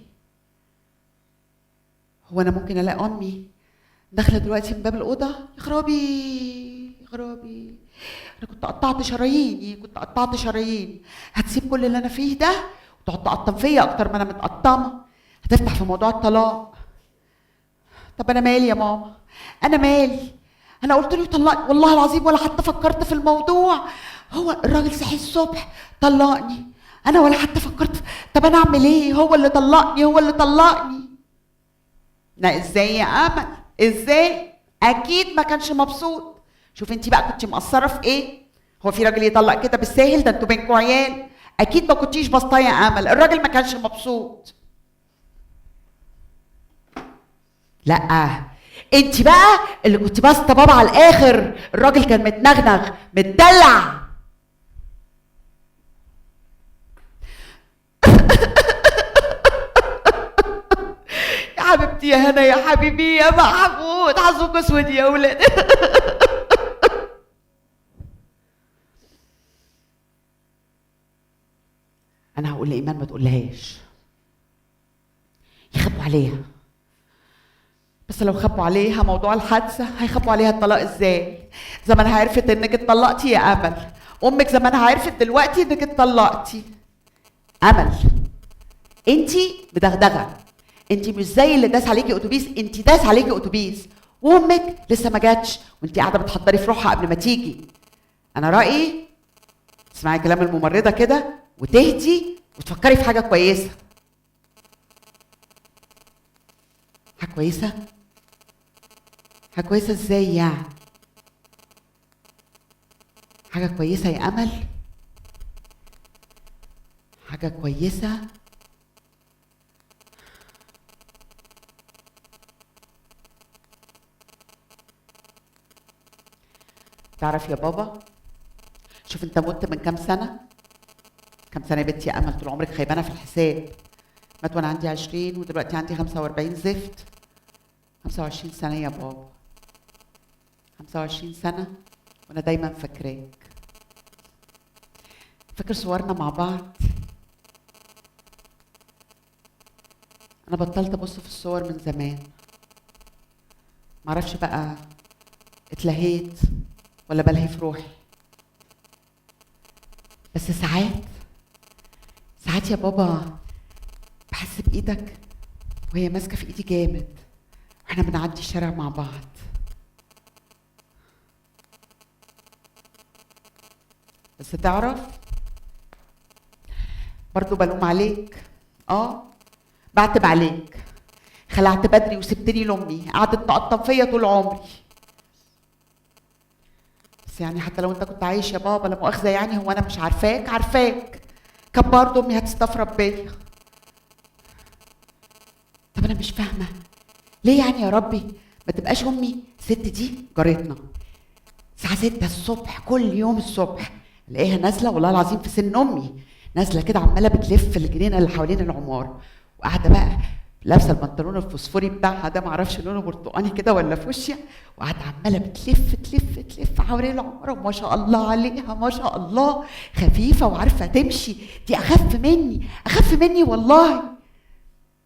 هو انا ممكن الاقي امي داخله دلوقتي من باب الاوضه؟ يا خرابي خرابي، انا كنت قطعت شراييني. هتسيب كل اللي انا فيه ده وتقعد تقطم فيا اكتر ما انا متقطمه، هتفتح في موضوع الطلاق. طب انا مالي يا ماما؟ انا مالي؟ انا قلت له طلقني والله العظيم ولا حتى فكرت في الموضوع. هو الراجل صحي الصبح طلقني، انا ولا حتى فكرت طب انا اعمل ايه؟ هو اللي طلقني. لا ازاي يا امل؟ ازاي؟ اكيد ما كانش مبسوط. شوف انت بقى كنت مقصره في ايه؟ هو في راجل يطلق كده بالساهل؟ ده انتوا بينكوا عيال. اكيد ما كنتيش بسطاه يا امل، الراجل ما كانش مبسوط. لا انت بقى اللي كنت باسطه بابا على الاخر، الراجل كان متنغنغ متدلع. يا حبيبتي يا هنا يا حبيبي يا محمود، حظكوا اسود يا ولاد. انا هقول لايمان ما تقولهاش، يخبوا عليها. بس لو خبوا عليها موضوع الحادثه هيخبوا عليها الطلاق ازاي؟ زمانها عرفت انك اتطلقتي يا امل، امك زمانها عرفت دلوقتي انك اتطلقتي. امل انتي مدغدغه، انتي مش زي اللي داس عليكي اتوبيس، انتي داس عليكي اتوبيس وامك لسه ما جاتش وانتي قاعده بتحضري في روحها قبل ما تيجي. انا رايي تسمعي كلام الممرضه كده وتهدي وتفكري في حاجه كويسه. حاجه كويسه؟ حاجه كويسه ازاي يعني؟ حاجه كويسه يا امل؟ حاجه كويسه؟ تعرف يا بابا، شوف انت مت من كام سنه؟ كام سنه يا بنتي يا امل؟ طول عمرك خيبانه في الحساب. مات وانا عندي 20 ودلوقتي عندي 45 زفت. 25 سنه يا بابا، 25 سنه وانا دايما فاكراك. فاكر صورنا مع بعض؟ انا بطلت ابص في الصور من زمان، معرفش بقى اتلهيت ولا بلهي في روحي. بس ساعات يا بابا بحس بايدك وهي ماسكه في ايدي جامد واحنا بنعدي الشارع مع بعض. بس تعرف برضو بلوم عليك، بعتب عليك. خلعت بدري وسبتني لامي قعدت تقطم فيا طول عمري. بس يعني حتى لو انت كنت عايش يا بابا لا مؤاخذه يعني، هو انا مش عارفاك كان برضه امي هتستفرب بيا. طب انا مش فاهمه ليه يعني يا ربي ما تبقاش امي ست دي جارتنا الساعه 6 الصبح كل يوم الصبح الاقيها نازله والله العظيم في سن امي، نازله كده عماله بتلف الجنينه اللي حوالين العماره وقاعده بقى لابسه البنطلون الفوسفوري بتاعها ده معرفش لونه برتقاني كده ولا فوشيا، وقاعده عماله بتلف حوالين العماره وما شاء الله عليها ما شاء الله خفيفه وعارفه تمشي. دي اخف مني والله.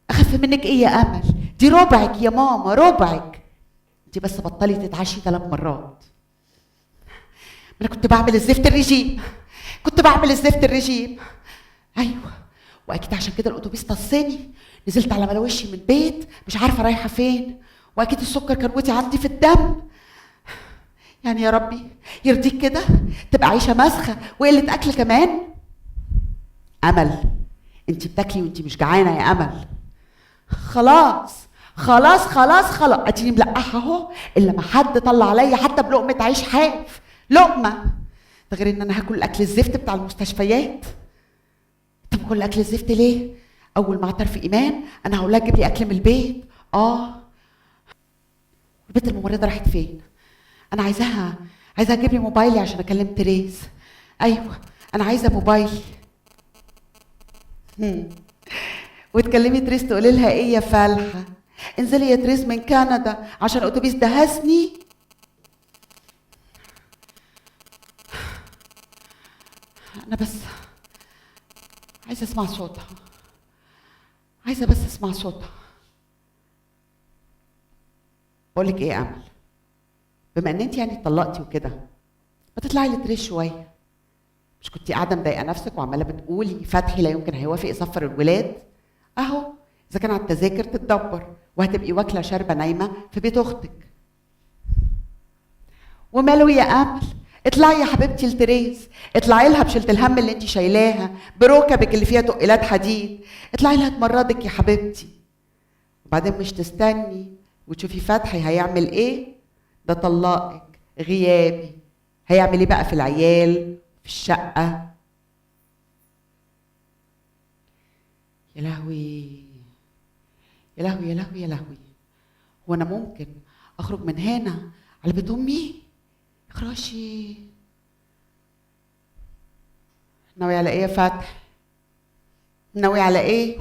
اخف منك ايه يا امل؟ دي ربعك يا ماما، ربعك. انت بس بطلي تتعشي 3 مرات. انا كنت بعمل الزفت الرجيم، ايوه، واكيد عشان كده الاتوبيس طصني، نزلت على ملوشي من البيت مش عارفه رايحه فين، واكيد السكر كان وطي عندي في الدم. يعني يا ربي يرضيك كده تبقى عايشه مسخه وقله اكل كمان؟ امل انت بتاكلي وانت مش جعانه يا امل. خلاص اديني ملقحه اهو، الا ما حد طلع عليا حتى بلقمه عيش حاف، لقمه. ده غير ان انا هاكل اكل الزفت بتاع المستشفيات. طب كل اكل الزفت ليه؟ اول ما اعترف ايمان انا هقول لها تجيب لي اكل من البيت. البنت الممرضه راحت فين؟ انا عايزاها تجيب لي موبايلي عشان اكلم تريز. ايوه انا عايزه موبايلي. وتكلمي تريز تقولي لها ايه يا فالحه؟ انزلي يا تريز من كندا عشان الاتوبيس دهسني. انا بس عايزه اسمع صوتها، بقول لك ايه يا امل، بما ان انت يعني اتطلقتي وكده ما تطلعي لي تريش شويه. مش كنتي قاعده مضايقه نفسك وعماله بتقولي فتحي لا يمكن هيوافق يسفر الولاد؟ اهو اذا كان على التذاكر تتدبر، وهتبقي واكله شاربه نايمه في بيت اختك. وماله يا امل؟ اطلعي يا حبيبتي لتريز، اطلعي لها بشيلة الهم اللي انت شايلاها بركبك اللي فيها تقيلات حديد، اطلعي لها تمرضك يا حبيبتي. وبعدين مش تستني وتشوفي فتحي هيعمل ايه؟ ده طلقك غيابي، هيعمل ايه بقى في العيال في الشقه؟ يا لهوي يا لهوي يا لهوي يا لهوي، هو انا ممكن اخرج من هنا على بيت امي؟ خراشي ناوي على ايه يا فتحي؟ ناوي على ايه؟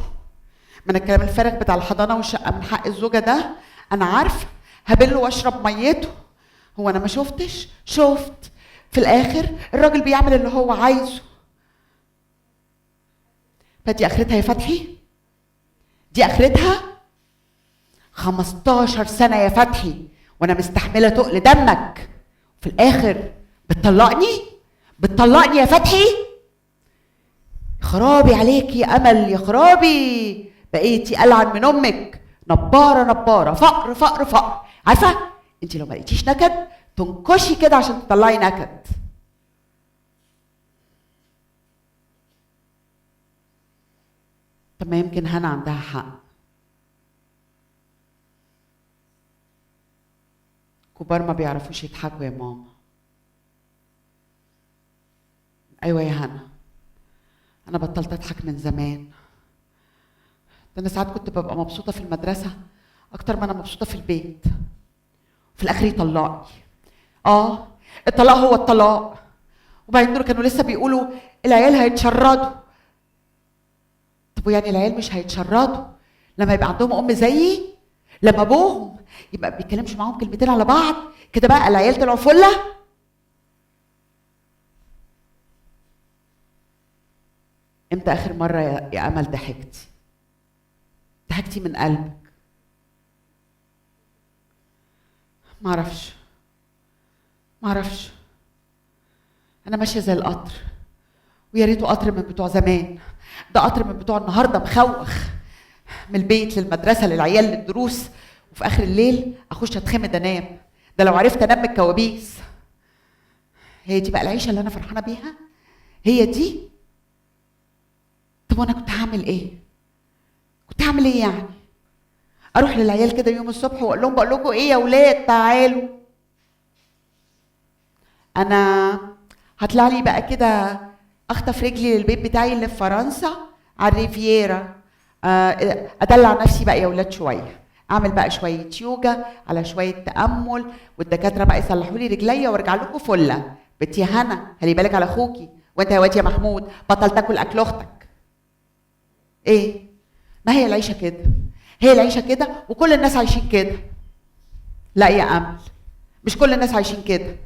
ما انا الكلام الفارغ بتاع الحضانه والشقه من حق الزوجه ده انا عارفه، هبله واشرب ميته. هو انا ما شفتش؟ شفت في الاخر الراجل بيعمل اللي هو عايزه. فدي اخرتها يا فتحي؟ دي اخرتها؟ 15 سنه يا فتحي وانا مستحمله تقل دمك، في الاخر بتطلقني؟ بتطلقني يا فتحي؟ يا خرابي عليك يا امل، يا خرابي، بقيتي ألعن من امك، نباره نباره، فقر فقر فقر. عارفه انت لو ما لقيتيش نكد تنكشي كده عشان تطلعي نكد. طب ما يمكن هنا عندها حق، كبار ما بيعرفوش يضحكوا يا ماما. ايوه يا هنا، انا بطلت اضحك من زمان، ده انا ساعات كنت ببقى مبسوطه في المدرسه اكتر ما انا مبسوطه في البيت، وفي الاخر يطلقني. الطلاق هو الطلاق. وبعدين دول كانوا لسه بيقولوا العيال هيتشردوا. طب ويعني العيال مش هيتشردوا لما يبقى عندهم ام زيي؟ لما ابوهم يبقى بيتكلمش معاهم كلمتين على بعض كده بقى العيال طلعوا فله؟ امتى اخر مره يا امل ضحكتي؟ ضحكتي من قلبك؟ معرفش، انا ماشيه زي القطر، ويا ريته قطر من بتوع زمان، ده قطر من بتوع النهارده مخوخ، من البيت للمدرسه للعيال للدروس، وفي اخر الليل اخش اتخمد انام، ده لو عرفت انام من الكوابيس. هي دي بقى العيشه اللي انا فرحانه بيها؟ هي دي؟ طب وانا كنت هعمل ايه؟ كنت هعمل ايه يعني؟ اروح للعيال كده يوم الصبح واقول لهم بقول لكم ايه يا ولاد تعالوا، انا هطلع لي بقى كده اخطف رجلي للبيت بتاعي اللي في فرنسا على الريفييرا، ادلع نفسي بقى يا ولاد شويه، اعمل بقى شويه يوجا على شويه تامل، والدكاتره بقى يصلحوا لي رجليا وارجع لكم فله. بنتي هنا خلي بالك على اخوكي، وانت يا واد يا محمود بطل تاكل اكل اختك. ايه؟ ما هي العيشه كده، هي العيشه كده، وكل الناس عايشين كده. لا يا امل، مش كل الناس عايشين كده،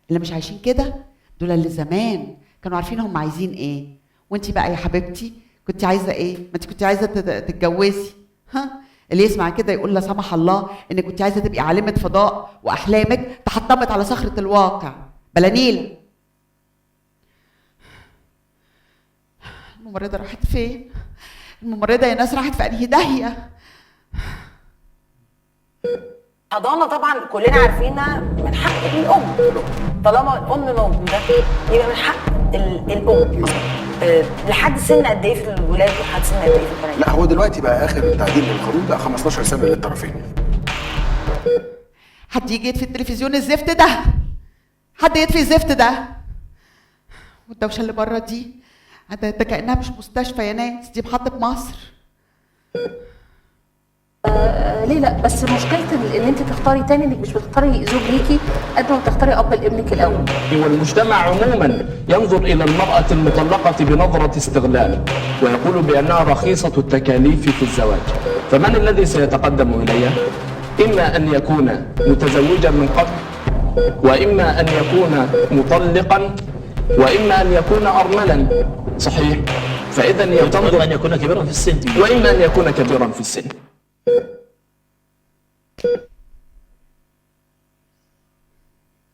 اللي مش عايشين كده دول اللي زمان كانوا عارفين هم عايزين ايه. وانت بقى يا حبيبتي كنت عايزه ايه؟ ما انت كنت عايزه تتجوزي، اللي يسمع كده يقول لا سمح الله انك كنت عايزه تبقي عالمه فضاء واحلامك تحطمت على صخره الواقع. بلانيله الممرضه راحت فين؟ الممرضه يا ناس راحت في انهي داهيه؟ حضانه طبعا كلنا عارفينها من حق الام، طالما الام موجوده يبقى من حق الام. لحد سن قد ايه في الولاد ولحد سن قد ايه في البنات؟ لا هو دلوقتي بقى اخر تعديل للقانون بقى 15 سنه للطرفين. حد يجي يطفي التلفزيون الزفت ده؟ حد يطفي الزفت ده؟ والدوشه اللي بره دي ده كانها مش مستشفى يا ناس، دي محطه مصر. ليه لا، بس مشكله ان انت تختاري تاني انك مش بتختاري زوج ليكي قد ما بتختاري اب لابنك الاول. والمجتمع عموما ينظر الى المراه المطلقه بنظره استغلال، ويقول بانها رخيصه التكاليف في الزواج. فمن الذي سيتقدم اليها؟ اما ان يكون متزوجا من قبل، واما ان يكون مطلقا، واما ان يكون ارملا. صحيح؟ فاذا تنظر ان يكون كبيرا في السن، واما ان يكون كبيرا في السن.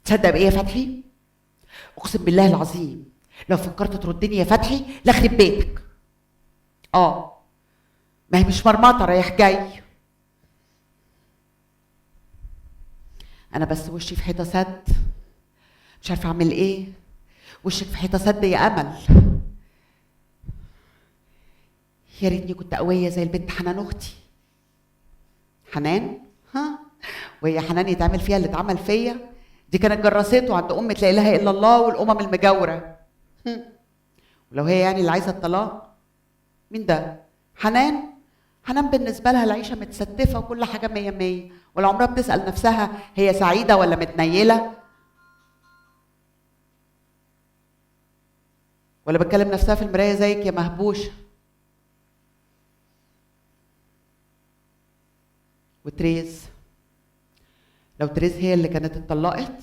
تصدق بايه يا فتحي؟ اقسم بالله العظيم لو فكرت تردني يا فتحي لخرب بيتك. ما هي مش مرمطه رايح جاي. انا بس وشي في حيطه سد، مش عارفه اعمل ايه. وشك في حيطه سد يا امل. يا ريتني كنت قويه زي البنت حنان اختي. حنان؟ وهي حنان يتعمل فيها اللي اتعمل فيا؟ دي كانت جرسته عند أمة لا إله إلا الله والأمم المجاورة. ولو هي يعني اللي عايزة الطلاق، مين ده؟ حنان؟ حنان بالنسبة لها العيشة متستفة وكل حاجة 100 ولا عمرها بتسأل نفسها هي سعيدة ولا متنيلة؟ ولا بتكلم نفسها في المراية زيك يا مهبوشة؟ وتريز، لو تريز هي اللي كانت اتطلقت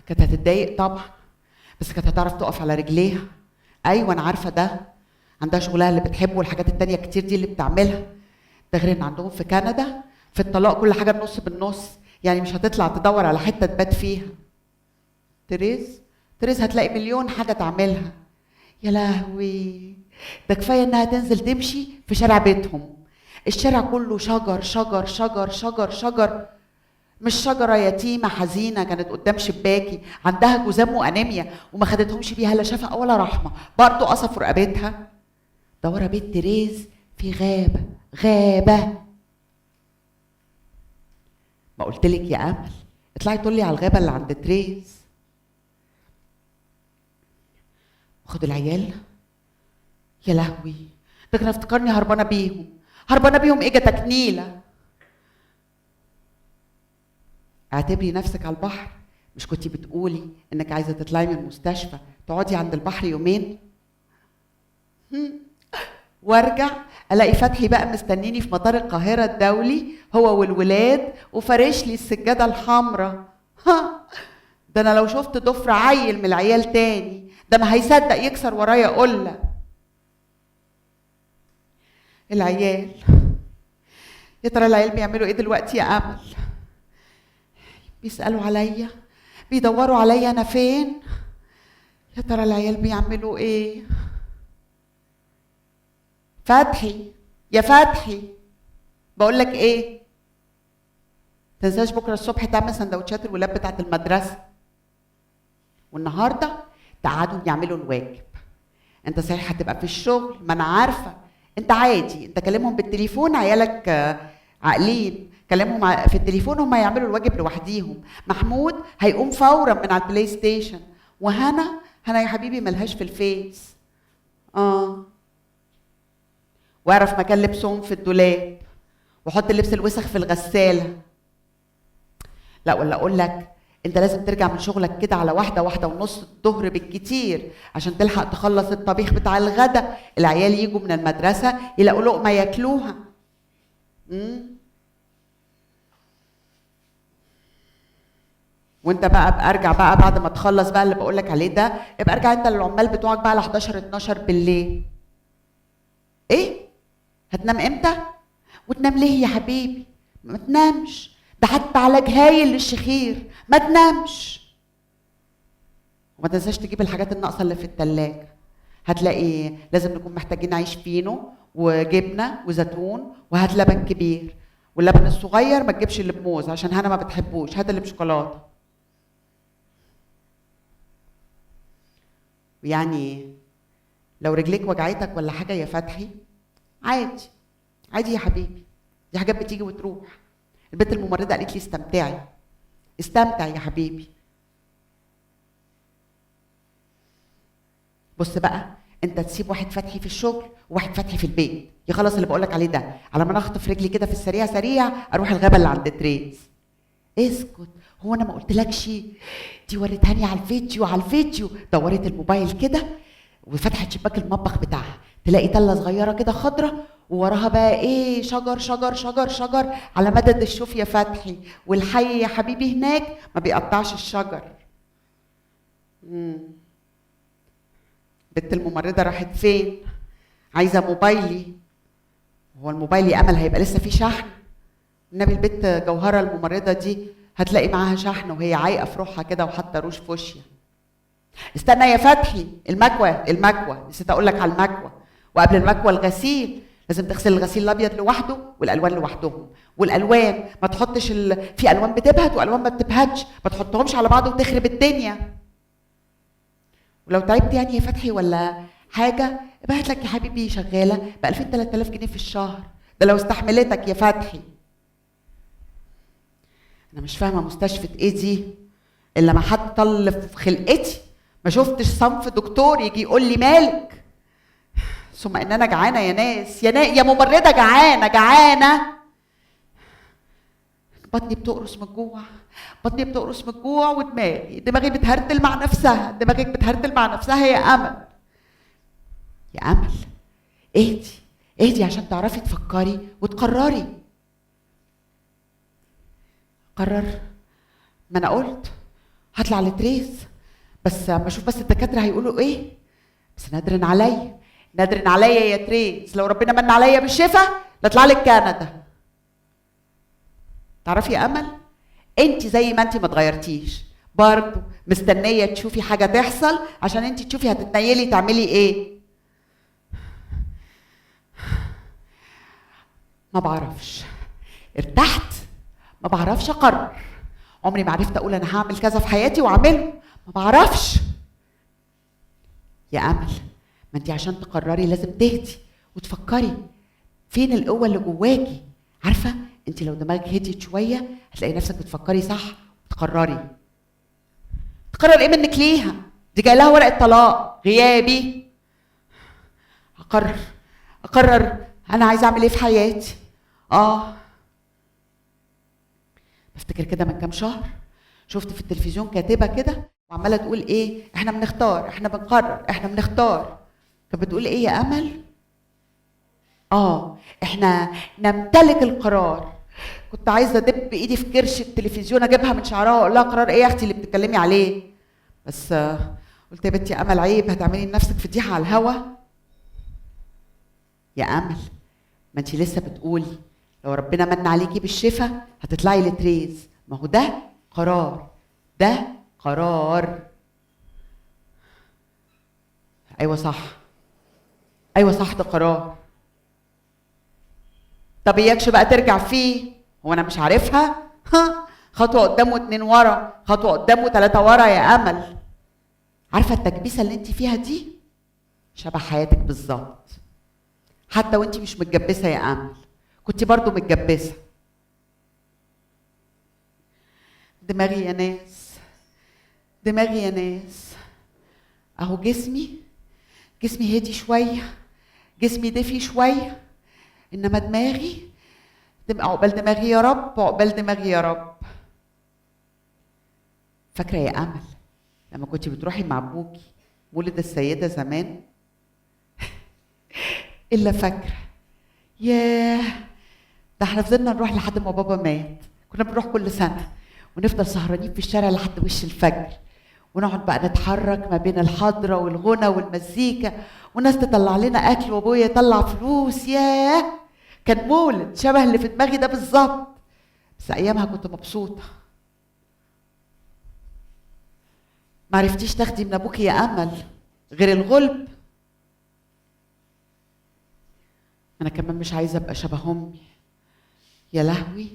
كانت هتتضايق طبعا، بس كانت هتعرف تقف على رجليها. ايوه انا عارفه ده، عندها شغلها اللي بتحبه والحاجات التانية كتير دي اللي بتعملها. ده غير ان عندهم في كندا في الطلاق كل حاجه النص بالنص، يعني مش هتطلع تدور على حته تبات فيها. تريز هتلاقي مليون حاجه تعملها. يا لهوي، ده كفايه انها تنزل تمشي في شارع بيتهم، الشارع كله شجر شجر شجر شجر شجر، مش شجره يتيمه حزينه كانت قدام شباكي عندها جذام وانيميا وما خدتهمش بيها لا شفقه ولا رحمه، برضه قصفوا رقبتها. ده ورا بيت تريز في غابه. ما قلتلك يا امل اطلعي طلي على الغابه اللي عند تريز. خد العيال. يا لهوي، ده كان افتكرني هربانه بيهم ايه جاتك نيله. اعتبري نفسك على البحر، مش كنتي بتقولي انك عايزه تطلعي من المستشفى تقعدي عند البحر يومين؟ وارجع الاقي فتحي بقى مستنيني في مطار القاهره الدولي هو والولاد وفارش لي السجاده الحمراء. ده انا لو شفت ضفر عيل من العيال تاني ده ما هيصدق يكسر ورايا قله. العيال، يا ترى العيال بيعملوا ايه دلوقتي يا امل؟ بيسالوا عليا، بيدوروا عليا انا فين؟ يا ترى العيال بيعملوا ايه؟ فتحي، يا فتحي بقول لك ايه، تنساش بكره الصبح تعمل سندوتشات الولاد بتاعت المدرسه، والنهارده تقعدوا يعملوا الواجب. انت صحيح هتبقى في الشغل، ما انا عارفه، انت عادي، انت كلمهم بالتليفون، عيالك عاقلين، كلمهم في التليفون هم يعملوا الواجب لوحديهم. محمود هيقوم فورا من على البلاي ستيشن، وهنا يا حبيبي ملهاش في الفيس. واعرف مكان لبسهم في الدولاب، وحط اللبس الوسخ في الغساله. لا ولا اقول لك، انت لازم ترجع من شغلك كده على 1:01 الظهر بالكتير عشان تلحق تخلص الطبيخ بتاع الغدا، العيال يجوا من المدرسه يلاقوا لقمه ياكلوها. وانت بقى ارجع بقى بعد ما تخلص بقى اللي بقول لك عليه ده، يبقى ارجع انت للعمال بتوعك بقى على 11-12 بالليل. ايه؟ هتنام امتى؟ وتنام ليه يا حبيبي؟ ما تنامش، ده حتى علاج هايل للشخير، ما تنامش. وما تنساش تجيب الحاجات الناقصه اللي في التلاجة. هتلاقي لازم نكون محتاجين عيش فينو وجبنه وزيتون، وهات لبن كبير، واللبن الصغير ما تجيبش اللي بموز عشان هنا ما بتحبوش، هات اللي بشوكولاته. ويعني لو رجليك وجعتك ولا حاجه يا فتحي، عادي عادي يا حبيبي، دي حاجات بتيجي وتروح. البنت الممرضه قالت لي استمتعي يا حبيبي. بص بقى، انت تسيب واحد فتحي في الشغل وواحد فتحي في البيت يخلص اللي بقولك عليه ده، على ما انا اخطف رجلي كده في السريع سريع اروح الغابه اللي عند تريز. اسكت، هو انا ما قلتلكش؟ دي وريتهاني على الفيديو، دورت الموبايل كده وفتحت شباك المطبخ بتاعها، تلاقي تله صغيره كده خضره ووراها بقى ايه، شجر شجر شجر شجر على مدد الشوف يا فتحي، والحي يا حبيبي هناك ما بيقطعش الشجر. بنت الممرضه راحت فين؟ عايزه موبايلي. هو الموبايل يا امل هيبقى لسه فيه شحن؟ النبي البنت جوهره الممرضه دي هتلاقي معاها شحن وهي عايقه في روحها كده وحاطه روج فوشيا. استنى يا فتحي، المكوى نسيت اقول لك على المكوى. وقبل المكوى الغسيل، لازم تغسل الغسيل الابيض لوحده والالوان لوحدهم. والالوان ما تحطش في الوان بتبهت والوان ما بتبهتش، ما تحطهمش على بعض وتخرب الدنيا. ولو تعبت يعني يا فتحي ولا حاجه، ابهت لك يا حبيبي شغاله ب 2000 3000 جنيه في الشهر، ده لو استحملتك يا فتحي. انا مش فاهمه مستشفى ايه دي الا ما حد طل في خلقتي. ما شفتش صنف دكتور يجي يقول لي مالك. ثم ان انا جعانه يا ناس، يا ممرضه جعانه. بطني بتقرص من الجوع، ودماغي بتهرتل مع نفسها. دماغك بتهرتل مع نفسها يا امل. اهدي عشان تعرفي تفكري وتقرري. قرر. ما انا قلت هطلع لتريس، بس اما اشوف بس الدكاتره هيقولوا ايه. بس نادرن عليا يا تريس، لو ربنا من عليا بالشفا لاطلع لك كندا. تعرفي يا امل، انت زي ما انت ما اتغيرتيش، برضه مستنيه تشوفي حاجه تحصل عشان انت تشوفي هتتنيلي تعملي ايه. ما بعرفش، ارتحت، ما بعرفش اقرر. عمري ما عرفت اقول انا هعمل كذا في حياتي واعمله، ما بعرفش. يا امل، ما انت عشان تقرري لازم تهدي وتفكري فين القوه اللي جواكي. عارفه انت لو دماغك هديت شويه هتلاقي نفسك بتفكري صح وتقرري. تقرر ايه منك ليها؟ دي جاي لها ورقه طلاق غيابي. اقرر انا عايزه اعمل ايه في حياتي. بفتكر كده من كام شهر شفت في التلفزيون كاتبه كده وعماله تقول ايه، احنا بنختار، احنا بنقرر، احنا بنختار. كانت بتقول ايه يا امل؟ احنا نمتلك القرار. كنت عايزه ادب ايدي في كرش التلفزيون اجيبها من شعرها واقول لها قرار ايه يا اختي اللي بتتكلمي عليه؟ بس قلت يا بنتي يا امل عيب، هتعملي لنفسك فضيحه على الهوا. يا امل، ما انت لسه بتقولي لو ربنا من عليكي بالشفا هتطلعي لتريز. ما هو ده قرار. ايوه صح ده قرار. طب اياكش بقى ترجع فيه، هو انا مش عارفها؟ خطوه قدام و2 ورا، خطوه قدام و3 ورا يا امل. عارفه التكبيسه اللي انت فيها دي شبه حياتك بالظبط. حتى وانت مش متجبسه يا امل كنت برضو متجبسه. دماغي يا ناس، اهو جسمي هدي شويه، جسمي دفي شويه، انما دماغي عقبال دماغي يا رب. فاكره يا امل لما كنت بتروحي مع ابوكي مولد السيده زمان؟ الا فاكره، ياه ده احنا فضلنا نروح لحد ما بابا مات. كنا بنروح كل سنه ونفضل سهرانين في الشارع لحد وش الفجر، ونقعد بقى نتحرك ما بين الحضره والغنى والمزيكا، وناس تطلع لنا اكل وابويا يطلع فلوس. ياه كان مولد شبه اللي في دماغي ده بالظبط. بس ايامها كنت مبسوطه. ما عرفتيش تاخدي من ابوكي يا امل غير الغلب. انا كمان مش عايزه ابقى شبه امي. يا لهوي،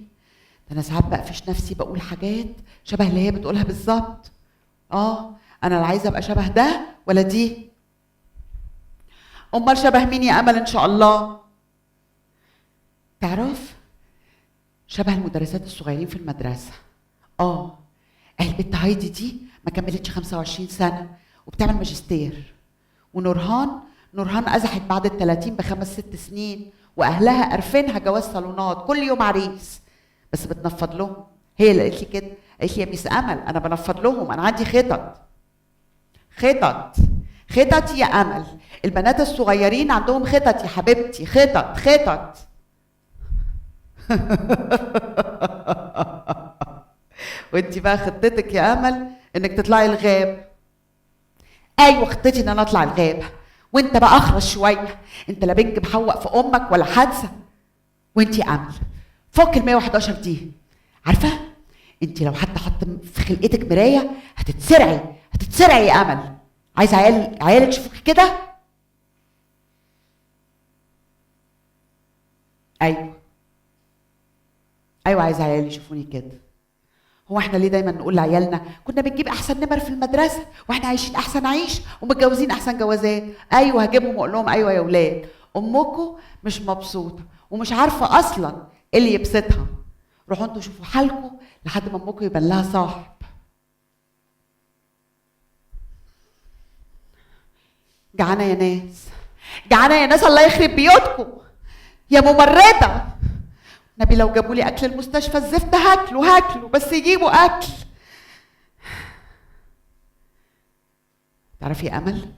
ده انا ساعات بقفش نفسي بقول حاجات شبه اللي هي بتقولها بالظبط. انا لا عايزه ابقى شبه ده ولا دي. امال شبه مين يا امل ان شاء الله؟ تعرف شبه المدرسات الصغيرين في المدرسه. البت هايدي دي ما كملتش 25 سنه وبتعمل ماجستير. ونورهان ازحت بعد ال30 ب5 6 سنين، واهلها قرفينها جواز صالونات، كل يوم عريس، بس بتنفض لهم. هي اللي قالت لي كده، قالت لي يا ميس امل انا بنفض لهم، انا عندي خطط يا امل. البنات الصغيرين عندهم خطط يا حبيبتي، خطط. وانت بقى خطتك يا امل انك تطلعي الغاب. ايوه خطتي ان انا اطلع الغابه، وانت بقى اخرس شويه، انت لا بنج محوق في امك ولا حادثه. وانت يا امل فوق ال111 دي، عارفه انت لو حتى حط في خلقتك مرايه هتتسرعي يا امل. عايزه عيالك يشوفوكي كده؟ ايوه عايزه عيالي يشوفوني كده. هو احنا ليه دايما نقول لعيالنا كنا بنجيب احسن نمر في المدرسه واحنا عايشين احسن عيش ومتجوزين احسن جوازات؟ ايوه هجيبهم واقول لهم ايوه يا ولاد امكم مش مبسوطه ومش عارفه اصلا ايه اللي يبسطها. روحوا انتوا شوفوا حالكم لحد ما امكم يبان لها صاحب. جعانه يا ناس الله يخرب بيوتكم يا ممرضه. نبي لو جابوا لي اكل المستشفى الزفت هاكله بس يجيبوا اكل. تعرفي يا امل،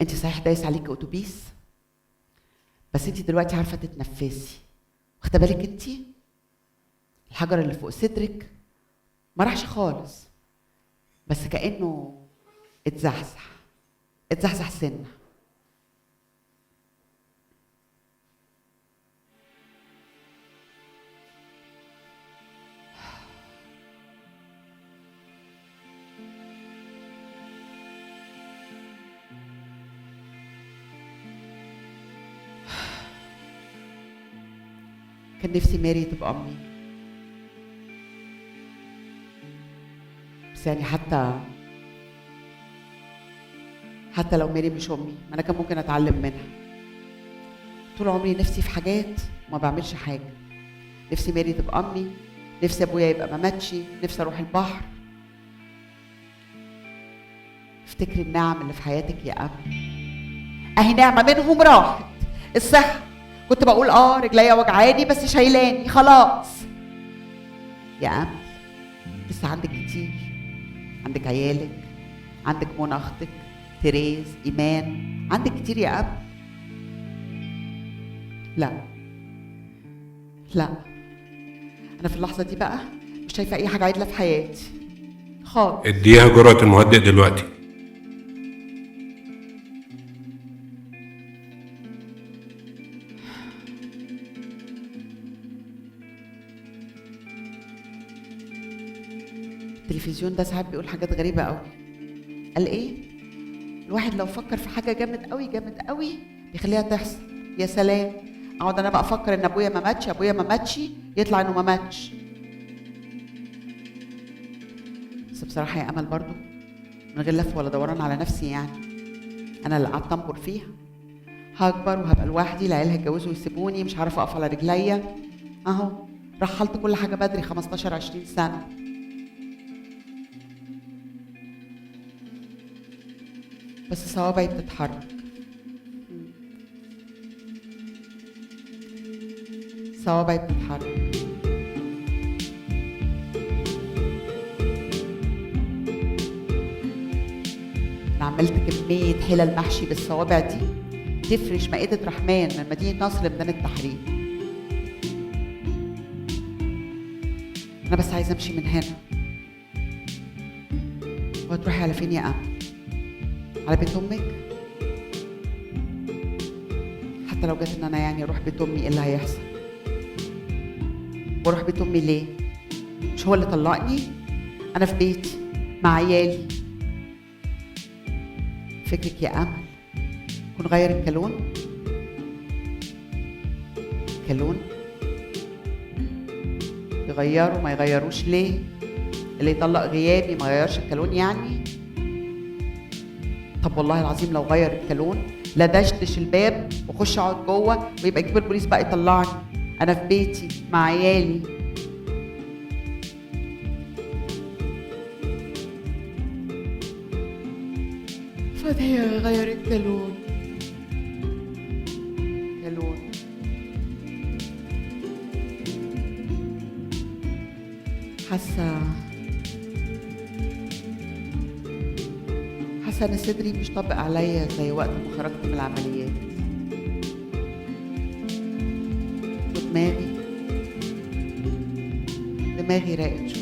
انت صحيح دايس عليك اتوبيس بس انت دلوقتي عارفه تتنفسي. واخده بالك انت الحجر اللي فوق صدرك ما راحش خالص بس كانه اتزحزح سنه. كان نفسي ماري تبقى امي بس يعني حتى لو ماري مش امي ما انا كان ممكن اتعلم منها. طول عمري نفسي في حاجات وما بعملش حاجه. نفسي ماري تبقى امي، نفسي ابويا يبقى مماتشي، نفسي اروح البحر. افتكري النعم اللي في حياتك يا امل، اهي نعمه منهم راحت. الصحه كنت بقول رجليا وجعاني بس شايلاني خلاص. يا امل لسه عندك كتير، عندك عيالك، عندك منى اختك، تريز، ايمان، عندك كتير يا امل. لا انا في اللحظه دي بقى مش شايفه اي حاجه عدله في حياتي خالص. اديها جرعه المهدئ دلوقتي. التلفزيون ده ساعات بيقول حاجات غريبة قوي. قال ايه؟ الواحد لو فكر في حاجة جامد قوي بيخليها تحصل. يا سلام، اقعد انا بقى افكر ان ابويا ما ماتش يطلع انه ما ماتش. بس بصراحة يا امل برضو من غير لف ولا دوران على نفسي يعني انا اللي قعدت انبر فيها. هكبر وهبقى لوحدي، العيال هيتجوزوا ويسيبوني، مش عارفة اقف على رجليا. اهو رحلت كل حاجة بدري 15 20 سنة. بس صوابعي بتتحرك. انا عملت كمية حلل محشي بالصوابع دي تفرش مائدة رحمن من مدينة نصر لميدان التحرير. انا بس عايزة امشي من هنا. وهتروحي على فين يا امل؟ على بيت امك؟ حتى لو جت ان انا يعني اروح بيت امي ايه اللي هيحصل؟ واروح بيت امي ليه؟ مش هو اللي طلقني؟ انا في بيتي مع عيالي. فكرك يا امل كون غير الكالون؟ يغيروا ما يغيروش ليه؟ اللي يطلق غيابي ما يغيرش الكالون يعني؟ طب والله العظيم لو غير الكالون لا دشدش الباب واخش اقعد جوه ويبقى يجيب البوليس بقى يطلعني. انا في بيتي مع عيالي. فهي غير الكالون. حاسه ان صدري مش طبق عليا زي وقت ما خرجت من العمليات. ودماغي راقت شويه.